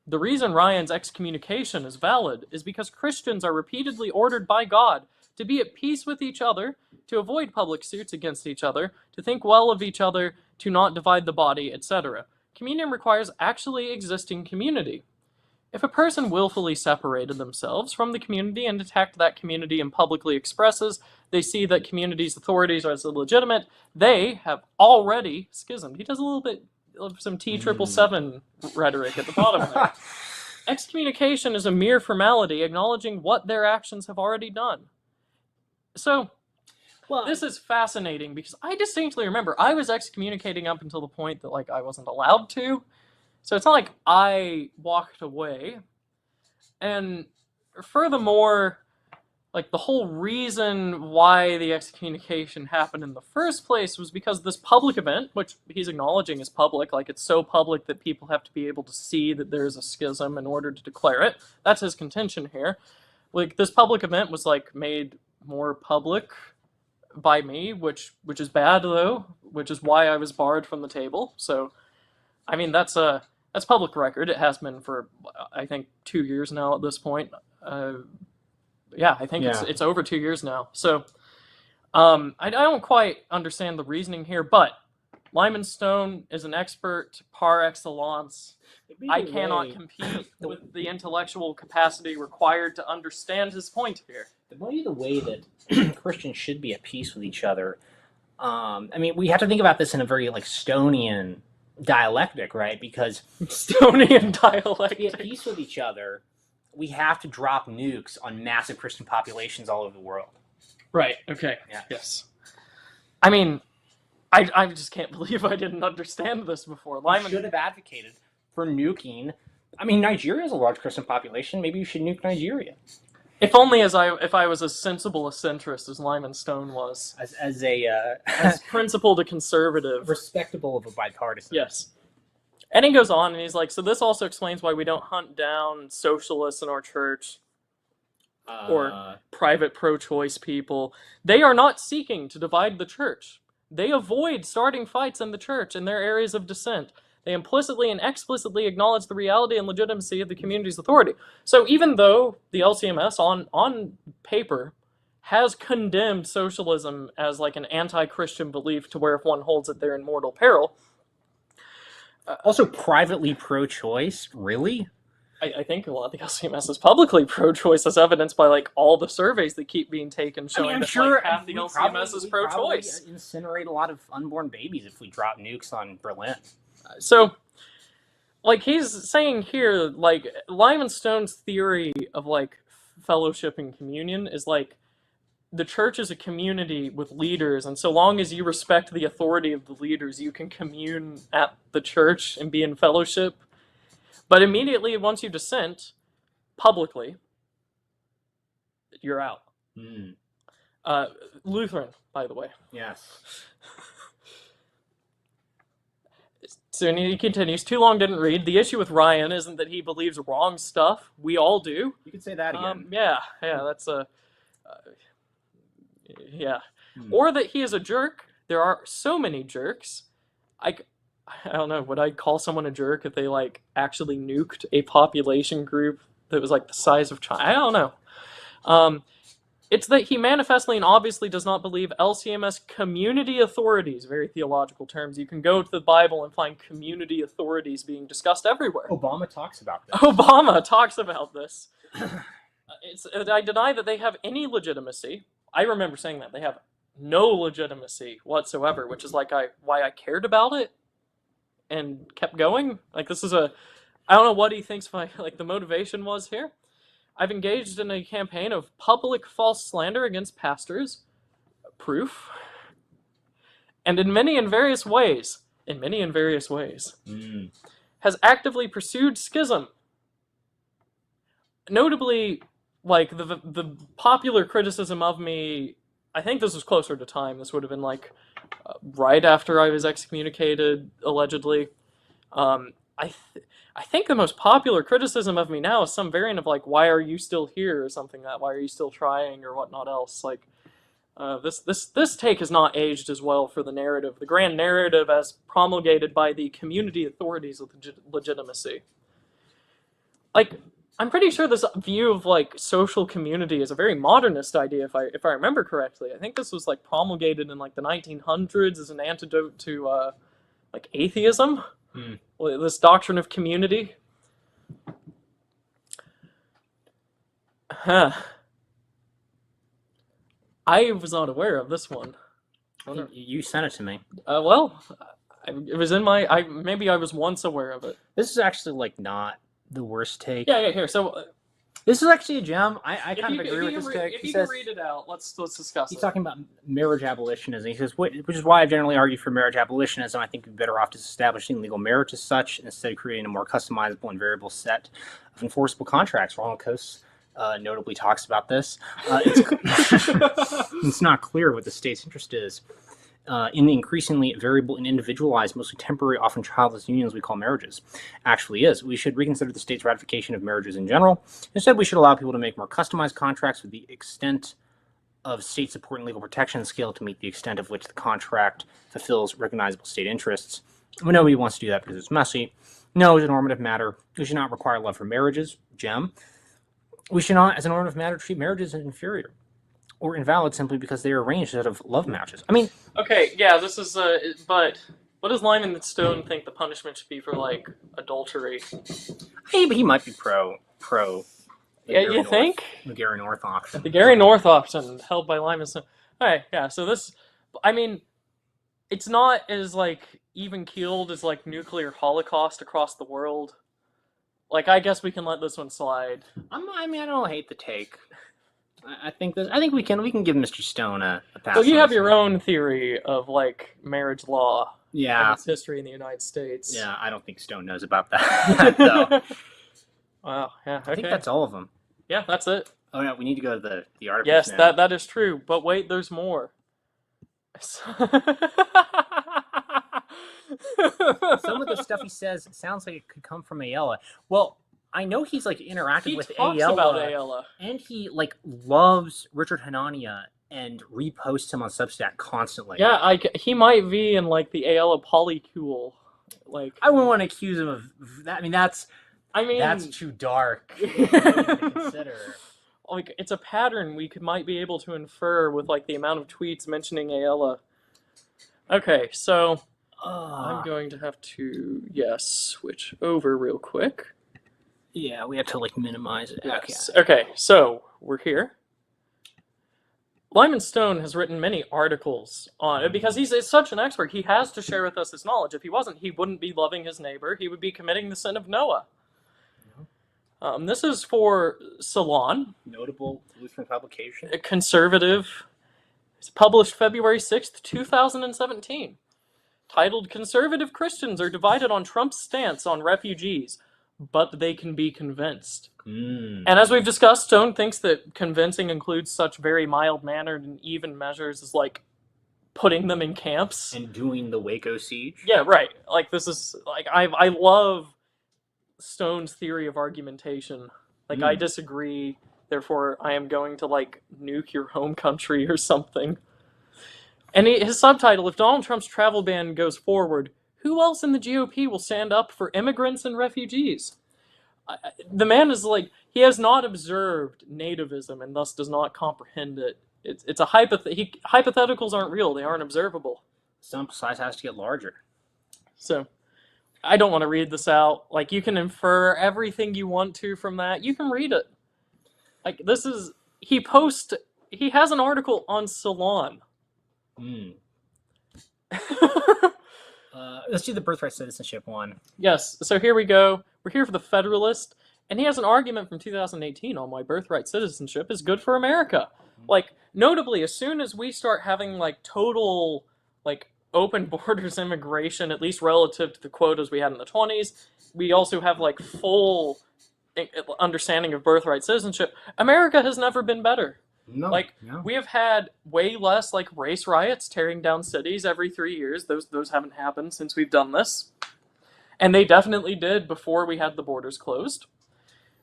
the reason Ryan's excommunication is valid is because Christians are repeatedly ordered by God to be at peace with each other, to avoid public suits against each other, to think well of each other, to not divide the body, etc. Communion requires actually existing community. If a person willfully separated themselves from the community and attacked that community and publicly expresses they see that community's authorities are illegitimate, they have already schismed. He does a little bit of some T777 rhetoric at the bottom there. Excommunication is a mere formality acknowledging what their actions have already done. So, this is fascinating because I distinctly remember I was excommunicating up until the point that I wasn't allowed to. So it's not like I walked away. And furthermore, the whole reason why the excommunication happened in the first place was because this public event, which he's acknowledging is public, it's so public that people have to be able to see that there's a schism in order to declare it. That's his contention here. This public event was made more public by me, which is bad though, which is why I was barred from the table. So, that's public record. It has been for, I think, 2 years now at this point. It's over 2 years now. So, I don't quite understand the reasoning here, but Lyman Stone is an expert par excellence. I cannot compete with the intellectual capacity required to understand his point here. The way that Christians should be at peace with each other, we have to think about this in a very, Stonian dialectic, right? Because Stonian dialectic. To be at peace with each other, we have to drop nukes on massive Christian populations all over the world. Right. Okay. Yeah. Yes. I just can't believe I didn't understand this before. Lyman should have advocated for nuking. Nigeria is a large Christian population. Maybe you should nuke Nigeria. If only if I was as sensible a centrist as Lyman Stone was. As principled a conservative. Respectable of a bipartisan. Yes. And he goes on and he's like, so this also explains why we don't hunt down socialists in our church or private pro-choice people. They are not seeking to divide the church. They avoid starting fights in the church in their areas of dissent. They implicitly and explicitly acknowledge the reality and legitimacy of the community's authority. So even though the LCMS on paper has condemned socialism as like an anti-Christian belief to where if one holds it they're in mortal peril. Also privately pro-choice? Really? I think a lot of the LCMS is publicly pro-choice, as evidenced by like all the surveys that keep being taken showing that like half the LCMS is pro-choice. We incinerate a lot of unborn babies if we drop nukes on Berlin. So, like he's saying here, like Lyman Stone's theory of like fellowship and communion is like the church is a community with leaders, and so long as you respect the authority of the leaders, you can commune at the church and be in fellowship. But immediately, once you dissent publicly, you're out. Mm. Lutheran, by the way. Yes. So he continues, too long didn't read. The issue with Ryan isn't that he believes wrong stuff. We all do. You could say that again. Yeah, that's a... yeah. Or that he is a jerk. There are so many jerks. I don't know, would I call someone a jerk if they, like, actually nuked a population group that was, like, the size of China? I don't know. It's that he manifestly and obviously does not believe LCMS community authorities, very theological terms. You can go to the Bible and find community authorities being discussed everywhere. Obama talks about this. Obama talks about this. I deny that they have any legitimacy. I remember saying that. They have no legitimacy whatsoever, which is like why I cared about it and kept going. Like this is I don't know what he thinks like the motivation was here. I've engaged in a campaign of public false slander against pastors. Proof. And in many and various ways, has actively pursued schism. Notably, like the popular criticism of me, I think this was closer to time. This would have been like right after I was excommunicated, allegedly. I think the most popular criticism of me now is some variant of like, "Why are you still here?" or something like that. Why are you still trying, or whatnot else? Like, this take has not aged as well for the narrative, the grand narrative as promulgated by the community authorities with legitimacy. Like, I'm pretty sure this view of like social community is a very modernist idea, if I remember correctly. I think this was like promulgated in like the 1900s as an antidote to like atheism. This doctrine of community. I was not aware of this one. You sent it to me. Well, it was in my. Maybe I was once aware of it. This is actually like not the worst take. Yeah. Here, so this is actually a gem. I kind of agree with this take. If you can read it out, let's discuss it. He's talking about marriage abolitionism. He says, which is why I've generally argued for marriage abolitionism. I think we'd be better off just establishing legal marriage as such, instead of creating a more customizable and variable set of enforceable contracts. Ronald Coase notably talks about this. It's not clear what the state's interest is in the increasingly variable and individualized, mostly temporary, often childless unions we call marriages. Actually is. We should reconsider the state's ratification of marriages in general. Instead, we should allow people to make more customized contracts with the extent of state support and legal protection scale to meet the extent of which the contract fulfills recognizable state interests. But nobody wants to do that because it's messy. No, as a normative matter, we should not require love for marriages. Gem. We should not, as a normative matter, treat marriages as inferior or invalid simply because they are arranged out of love matches. I mean... Okay, yeah, this is, but what does Lyman Stone think the punishment should be for, like, adultery? Hey, but he might be pro... Yeah, you think? The Gary North option. The Gary North option, held by Lyman Stone. Alright, yeah, so this... I mean, it's not as, like, even-keeled as, like, nuclear holocaust across the world. Like, I guess we can let this one slide. I don't hate the take. I think we can give Mr. Stone a pass. Well, you have your own theory of like marriage law. Yeah. And its history in the United States. Yeah, I don't think Stone knows about that. Though. Wow. Yeah. Okay. I think that's all of them. Yeah, that's it. Oh no, we need to go to the article. Yes, now. that is true. But wait, there's more. Some of the stuff he says sounds like it could come from Ayala. Well, I know he's like interacted He with talks Ayala, about Ayala. and he like loves Richard Hanania and reposts him on Substack constantly. Yeah, he might be in like the Ayala polycule. Like, I wouldn't want to accuse him of that. I mean, that's too dark to consider. Like, it's a pattern we might be able to infer with like the amount of tweets mentioning Ayala. Okay, so I'm going to have to switch over real quick. Yeah, we have to like minimize it. Yes. Okay, so we're here. Lyman Stone has written many articles on it because he's such an expert. He has to share with us his knowledge. If he wasn't, he wouldn't be loving his neighbor. He would be committing the sin of Noah. This is for Salon. Notable Lutheran publication. A conservative. It's published February 6th, 2017. Titled, Conservative Christians are divided on Trump's stance on refugees, but they can be convinced. And as we've discussed, Stone thinks that convincing includes such very mild-mannered and even measures as, like, putting them in camps. And doing the Waco siege. Yeah, right. Like, this is, like, I love Stone's theory of argumentation. Like, I disagree, therefore I am going to, like, nuke your home country or something. And his subtitle, if Donald Trump's travel ban goes forward, who else in the GOP will stand up for immigrants and refugees? The man is like, he has not observed nativism and thus does not comprehend it. It's a hypotheticals aren't real, they aren't observable. Sample size has to get larger. So, I don't want to read this out. Like, you can infer everything you want to from that. You can read it. Like, this is, he has an article on Salon. Let's do the birthright citizenship one. Yes, so here we go. We're here for the Federalist, and he has an argument from 2018 on why birthright citizenship is good for America. Like, notably, as soon as we start having, like, total, like, open borders immigration, at least relative to the quotas we had in the 20s, we also have, like, full understanding of birthright citizenship. America has never been better. No, we have had way less, like, race riots tearing down cities every 3 years. Those haven't happened since we've done this. And they definitely did before we had the borders closed.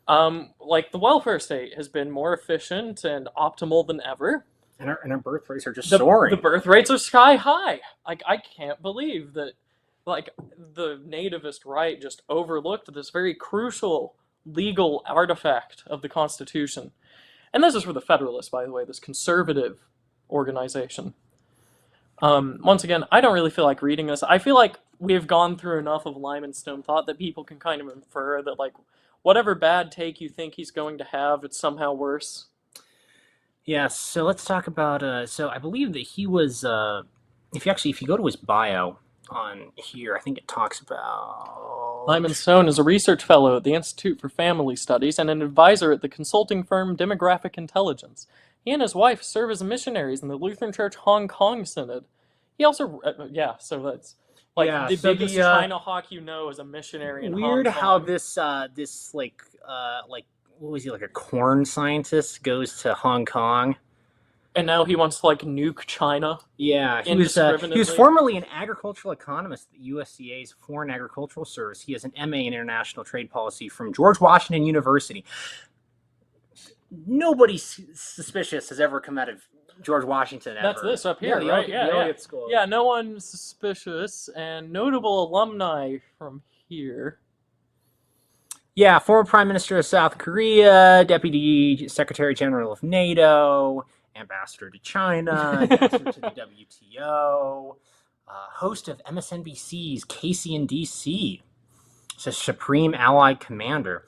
Like, the welfare state has been more efficient and optimal than ever. And our birth rates are just soaring. The birth rates are sky high. Like, I can't believe that, like, the nativist right just overlooked this very crucial legal artifact of the Constitution. And this is for the Federalists, by the way, this conservative organization. Once again, I don't really feel like reading this. I feel like we have gone through enough of Lyman Stone thought that people can kind of infer that, like, whatever bad take you think he's going to have, it's somehow worse. Yeah, so let's talk about, so I believe that he was, if you go to his bio on here, I think it talks about... Lyman Stone is a research fellow at the Institute for Family Studies and an advisor at the consulting firm Demographic Intelligence. He and his wife serve as missionaries in the Lutheran Church Hong Kong Synod. He also, so that's, like, the biggest China hawk you know is a missionary in Hong Kong. Weird how this, like, what was he, like a corn scientist, goes to Hong Kong. And now he wants to, like, nuke China. Yeah, he was formerly an agricultural economist at the USDA's Foreign Agricultural Service. He has an MA in International Trade Policy from George Washington University. Nobody suspicious has ever come out of George Washington ever. That's this up here, right? The Elliott School. Yeah, no one suspicious, and notable alumni from here. Yeah, former Prime Minister of South Korea, Deputy Secretary General of NATO, Ambassador to China, Ambassador to the WTO, host of MSNBC's Casey in D.C., so Supreme Allied Commander.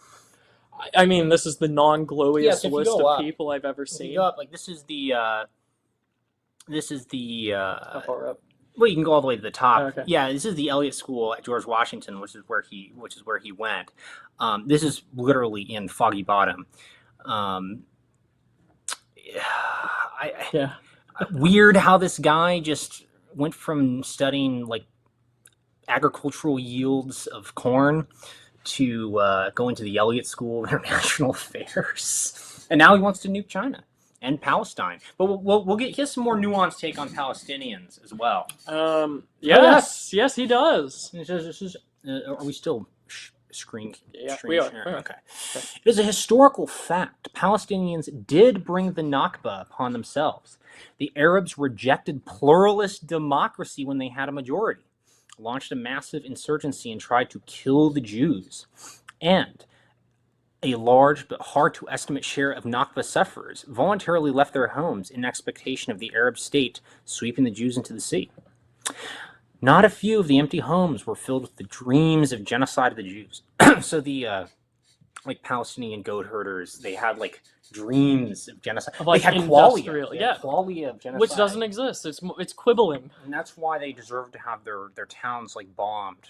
I mean, this is the non-glowiest list of people I've ever seen. Up, like, this is the How far up? Well, you can go all the way to the top. Oh, okay. Yeah, this is the Elliott School at George Washington, which is where he went. This is literally in Foggy Bottom. Weird how this guy just went from studying, like, agricultural yields of corn to going to the Elliott School of International Affairs, and now he wants to nuke China. and Palestine. But we'll get some more nuanced take on Palestinians as well. Yes, he does. Are we still screen? Yeah, screen we are. share? Okay. It is a historical fact. Palestinians did bring the Nakba upon themselves. The Arabs rejected pluralist democracy when they had a majority, launched a massive insurgency, and tried to kill the Jews. And a large but hard to estimate share of Nakba sufferers voluntarily left their homes in expectation of the Arab state sweeping the Jews into the sea. Not a few of the empty homes were filled with the dreams of genocide of the Jews. So the Palestinian goat herders, they had dreams of genocide. Of, they had qualia. Yeah, qualia of genocide, which doesn't exist. It's quibbling, and that's why they deserve to have their towns bombed.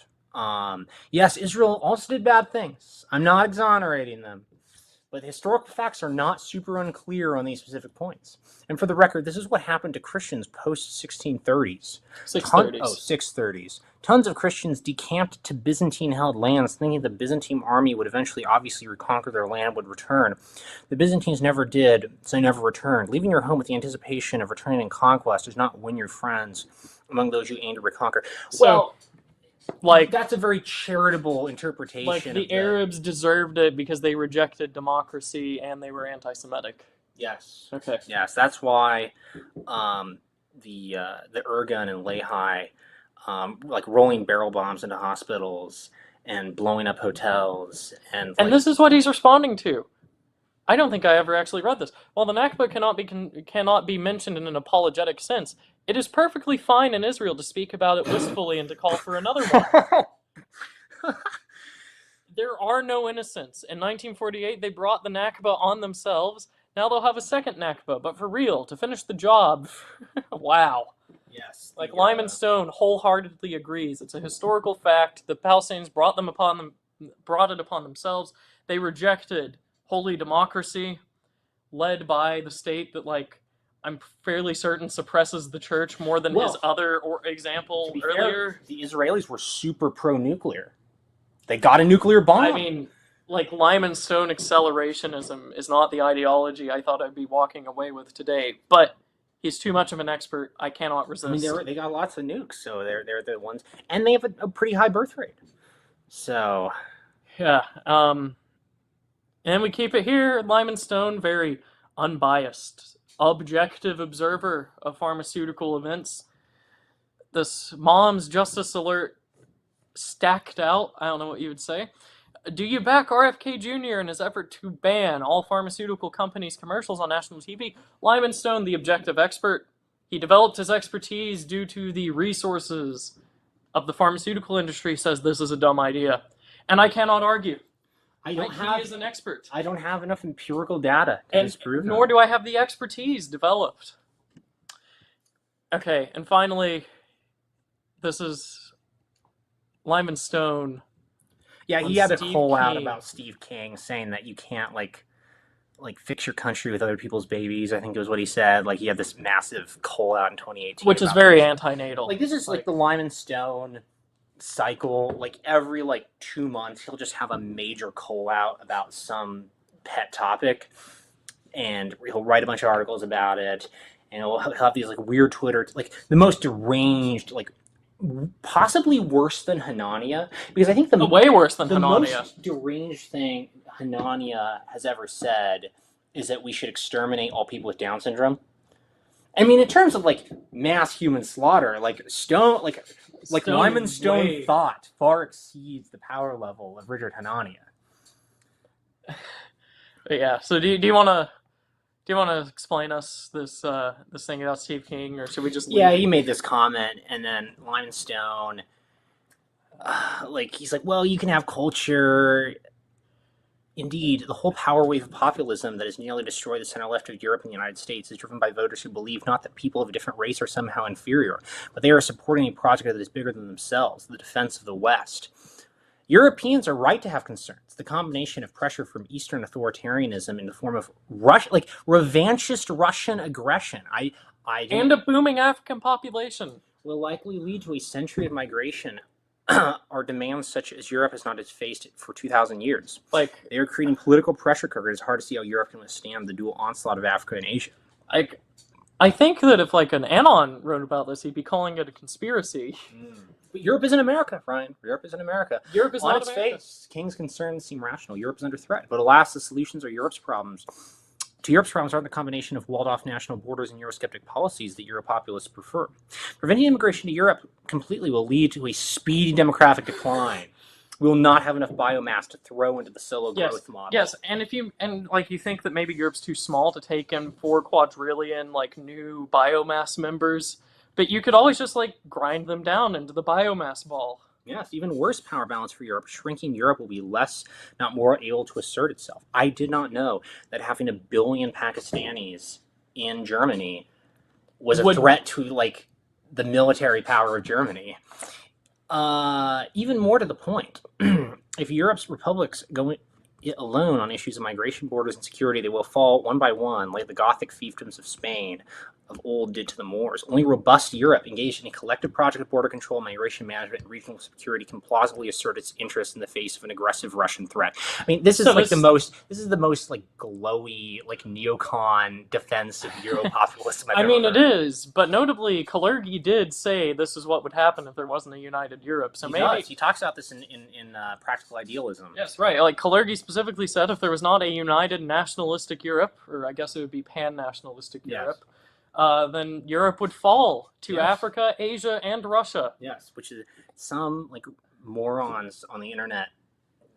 Yes, Israel also did bad things. I'm not exonerating them, but the historical facts are not super unclear on these specific points. And for the record, this is what happened to Christians post-1630s. 630s. Tons of Christians decamped to Byzantine-held lands, thinking the Byzantine army would eventually obviously reconquer their land, would return. The Byzantines never did, so they never returned. Leaving your home with the anticipation of returning in conquest does not win your friends among those you aim to reconquer. So, that's a very charitable interpretation. The Arabs deserved it because they rejected democracy and they were anti-Semitic. Yes. Okay. Yes, that's why the Irgun and Lehi, rolling barrel bombs into hospitals and blowing up hotels, and this is what he's responding to. I don't think I ever actually read this. While the Nakba cannot be mentioned in an apologetic sense, it is perfectly fine in Israel to speak about it wistfully and to call for another one. There are no innocents. In 1948, they brought the Nakba on themselves. Now they'll have a second Nakba, but for real, to finish the job. Wow. Yes. Lyman Stone wholeheartedly agrees. It's a historical fact. The Palestinians brought it upon themselves. They rejected holy democracy, led by the state that, I'm fairly certain suppresses the church more than his other example earlier. Fair, the Israelis were super pro-nuclear. They got a nuclear bomb. I mean, Lyman Stone accelerationism is not the ideology I thought I'd be walking away with today, but he's too much of an expert. I cannot resist. I mean, they got lots of nukes, so they're the ones, and they have a pretty high birth rate. So, yeah. And we keep it here. Lyman Stone, very unbiased, objective observer of pharmaceutical events. This mom's justice alert stacked out. I don't know what you would say. Do you back RFK Jr. in his effort to ban all pharmaceutical companies' commercials on national TV? Lyman Stone, the objective expert. He developed his expertise due to the resources of the pharmaceutical industry, says this is a dumb idea. And I cannot argue. He is an expert. I don't have enough empirical data to disprove nor do I have the expertise developed. Okay, and finally, this is Lyman Stone. Yeah, he had a call out about Steve King saying that you can't fix your country with other people's babies. I think it was what he said. He had this massive call out in 2018, which is very antinatal. This is the Lyman Stone cycle. Every 2 months, he'll just have a major call out about some pet topic, and he'll write a bunch of articles about it, and he'll have these weird Twitter, the most deranged, possibly worse than Hanania, because I think way worse than Hanania. Most deranged thing Hanania has ever said is that we should exterminate all people with Down syndrome. I mean, in terms of mass human slaughter, Lyman Stone thought far exceeds the power level of Richard Hanania. Yeah. So do you want to explain us this thing about Steve King, or should we just leave? Yeah, he made this comment, and then Lyman Stone, he's well, you can have culture. Indeed, the whole power wave of populism that has nearly destroyed the center-left of Europe and the United States is driven by voters who believe not that people of a different race are somehow inferior, but they are supporting a project that is bigger than themselves, the defense of the West. Europeans are right to have concerns. The combination of pressure from Eastern authoritarianism in the form of revanchist Russian aggression, and a booming African population, will likely lead to a century of migration are demands such as Europe has not faced for 2,000 years. They are creating political pressure cookers. It's hard to see how Europe can withstand the dual onslaught of Africa and Asia. I I think that if like an anon wrote about this, he'd be calling it a conspiracy. But Europe isn't America, Ryan. Europe isn't America. Europe is On not its America. face, King's concerns seem rational. Europe is under threat. But alas, the solutions are Europe's problems. To Europe's problems aren't the combination of walled-off national borders and Eurosceptic policies that Europopulists prefer. Preventing immigration to Europe completely will lead to a speedy demographic decline. We will not have enough biomass to throw into the solo growth model. Yes, and if you you think that maybe Europe's too small to take in 4 quadrillion like new biomass members, but you could always just like grind them down into the biomass ball. Yes, even worse power balance for Europe. Shrinking Europe will be less, not more, able to assert itself. I did not know that having 1 billion Pakistanis in Germany was a threat to like the military power of Germany. Even more to the point, if Europe's republics go it alone on issues of migration, borders, and security, they will fall one by one, like the Gothic fiefdoms of Spain of old did to the Moors. Only robust Europe, engaged in a collective project of border control, migration management, and regional security, can plausibly assert its interest in the face of an aggressive Russian threat. I mean, this is the most like glowy, like neocon defense of Europopulism. I mean, it is, but notably, Kalergi did say this is what would happen if there wasn't a united Europe. So he talks about this in Practical Idealism. Yes, right. Like Kalergi specifically said, if there was not a united nationalistic Europe, or I guess it would be pan-nationalistic Europe, then Europe would fall to Africa, Asia, and Russia. Yes, which is some like morons on the internet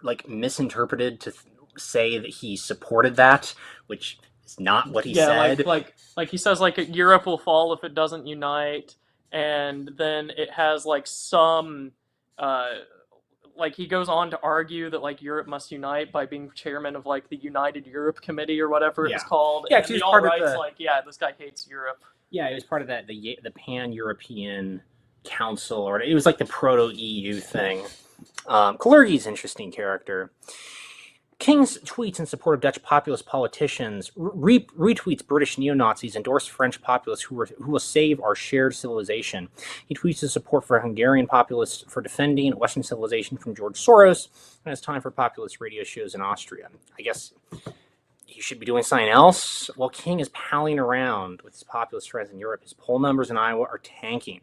like misinterpreted to say that he supported that, which is not what he said. Like he says, like Europe will fall if it doesn't unite, and then it has like some. Like he goes on to argue that like Europe must unite by being chairman of like the United Europe Committee or whatever it's called. Yeah, and he all writes like, this guy hates Europe. Yeah, it was part of that the Pan-European Council, or it was like the proto-EU thing. Kalergi's interesting character. King's tweets in support of Dutch populist politicians, retweets British neo-Nazis, endorse French populists who will save our shared civilization. He tweets his support for Hungarian populists for defending Western civilization from George Soros, and it's time for populist radio shows in Austria. I guess he should be doing something else. While King is palling around with his populist friends in Europe, his poll numbers in Iowa are tanking.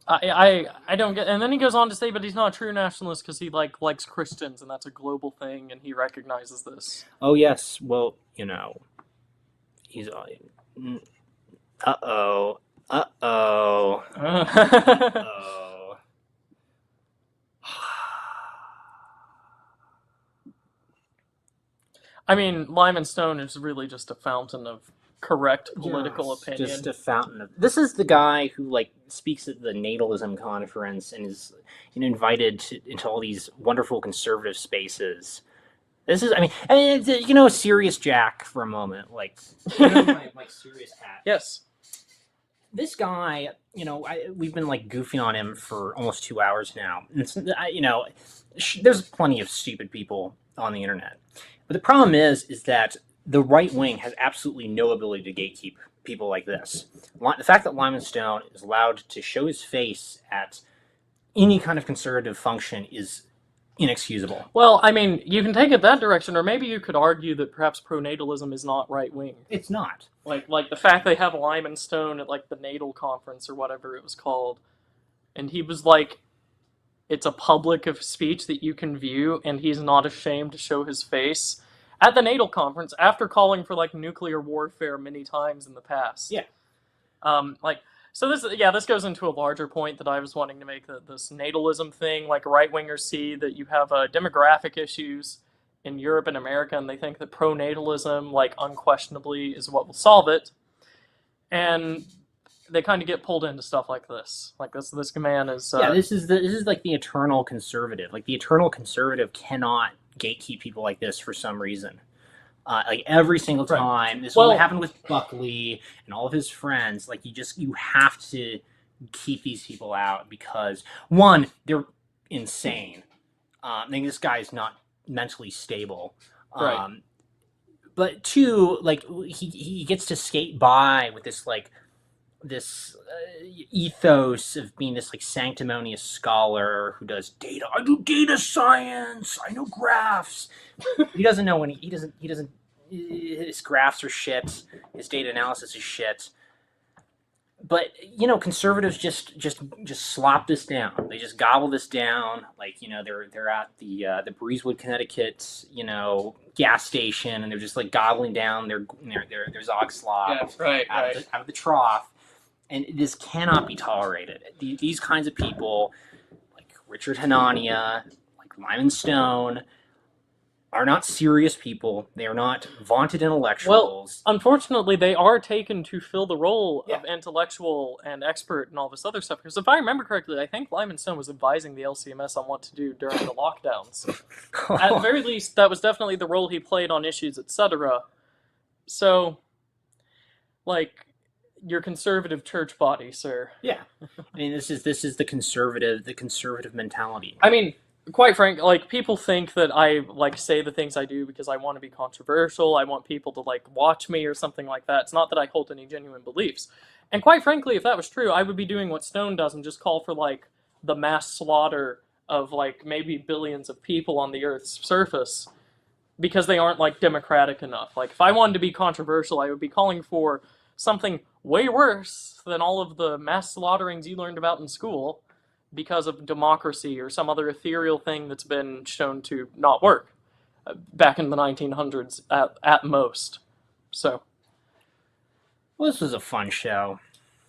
I don't get, and then he goes on to say, but he's not a true nationalist because he likes Christians, and that's a global thing, and he recognizes this. Oh yes, well, you know, he's uh-oh. I mean, Lyman Stone is really just a fountain of correct political opinion. Just a fountain of. This is the guy who like speaks at the Natalism conference and is invited into all these wonderful conservative spaces. This is, I mean, Serious Jack for a moment, like my Serious Cat. Yes. This guy, we've been like goofing on him for almost 2 hours now. There's plenty of stupid people on the internet, but the problem is that the right wing has absolutely no ability to gatekeep people like this. The fact that Lyman Stone is allowed to show his face at any kind of conservative function is inexcusable. Well, I mean, you can take it that direction, or maybe you could argue that perhaps pronatalism is not right wing. It's not. Like the fact they have Lyman Stone at like the natal conference or whatever it was called, and he was like, it's a public of speech that you can view, and he's not ashamed to show his face at the natal conference after calling for like nuclear warfare many times in the past. Yeah. So this goes into a larger point that I was wanting to make, that this natalism thing, like right-wingers see that you have demographic issues in Europe and America, and they think that pronatalism, like, unquestionably is what will solve it. And they kind of get pulled into stuff like this. Like this man is... this is like the eternal conservative. Like, the eternal conservative cannot gatekeep people like this for some reason. Like every single time, right. This is what happened with Buckley and all of his friends. Like you have to keep these people out because one, they're insane. I think this guy is not mentally stable. Right. But two, like he gets to skate by with this like ethos of being this like sanctimonious scholar who does data. I do data science. I know graphs. He doesn't know when he doesn't. His graphs are shit. His data analysis is shit. But conservatives just slop this down. They just gobble this down. Like they're at the Breezewood, Connecticut gas station, and they're just like gobbling down their Zog slop out of the trough. And this cannot be tolerated. These kinds of people, like Richard Hanania, like Lyman Stone, are not serious people. They are not vaunted intellectuals. Well, unfortunately, they are taken to fill the role of intellectual and expert and all this other stuff. Because if I remember correctly, I think Lyman Stone was advising the LCMS on what to do during the lockdowns. At the very least, that was definitely the role he played on issues, etc. So, like, your conservative church body, sir. Yeah, I mean, this is the conservative mentality. I mean, quite frank, like, people think that I like say the things I do because I want to be controversial. I want people to like watch me or something like that. It's not that I hold any genuine beliefs. And quite frankly, if that was true, I would be doing what Stone does and just call for like the mass slaughter of like maybe billions of people on the Earth's surface because they aren't like democratic enough. Like if I wanted to be controversial, I would be calling for something way worse than all of the mass slaughterings you learned about in school because of democracy or some other ethereal thing that's been shown to not work back in the 1900s at most. So, well, this was a fun show.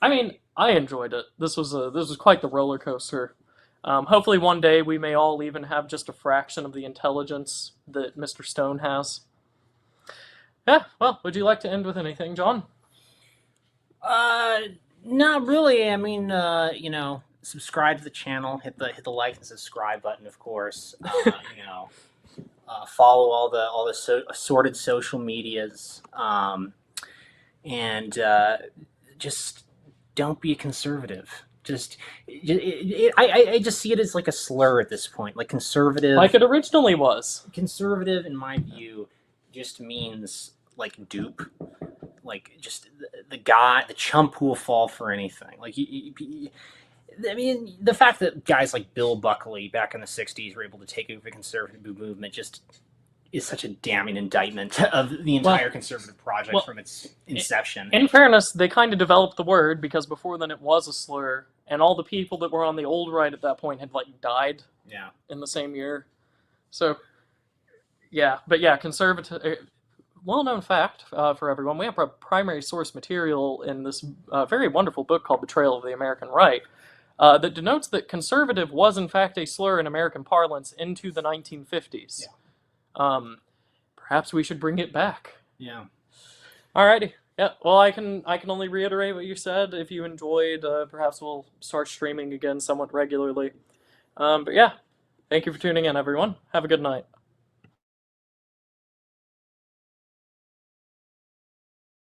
I mean, I enjoyed it. This was quite the roller coaster. Hopefully, one day we may all even have just a fraction of the intelligence that Mr. Stone has. Yeah. Well, would you like to end with anything, John? Not really. I mean, subscribe to the channel, hit the like and subscribe button, of course. Follow all the assorted social medias, and just don't be a conservative. I just see it as like a slur at this point, like conservative. Like it originally was. Conservative, in my view, just means like dupe. Like just the chump who will fall for anything. Like I mean, the fact that guys like Bill Buckley back in the '60s were able to take over the conservative movement just is such a damning indictment of the entire conservative project from its inception. In fairness, they kind of developed the word because before then it was a slur, and all the people that were on the old right at that point had like died. Yeah. In the same year. So, yeah, but yeah, conservative. Well-known fact for everyone: we have a primary source material in this very wonderful book called "Betrayal of the American Right." That denotes that conservative was in fact a slur in American parlance into the 1950s. Yeah. Perhaps we should bring it back. Yeah. Alrighty. Yeah. Well, I can only reiterate what you said. If you enjoyed, perhaps we'll start streaming again somewhat regularly. But yeah, thank you for tuning in, everyone. Have a good night.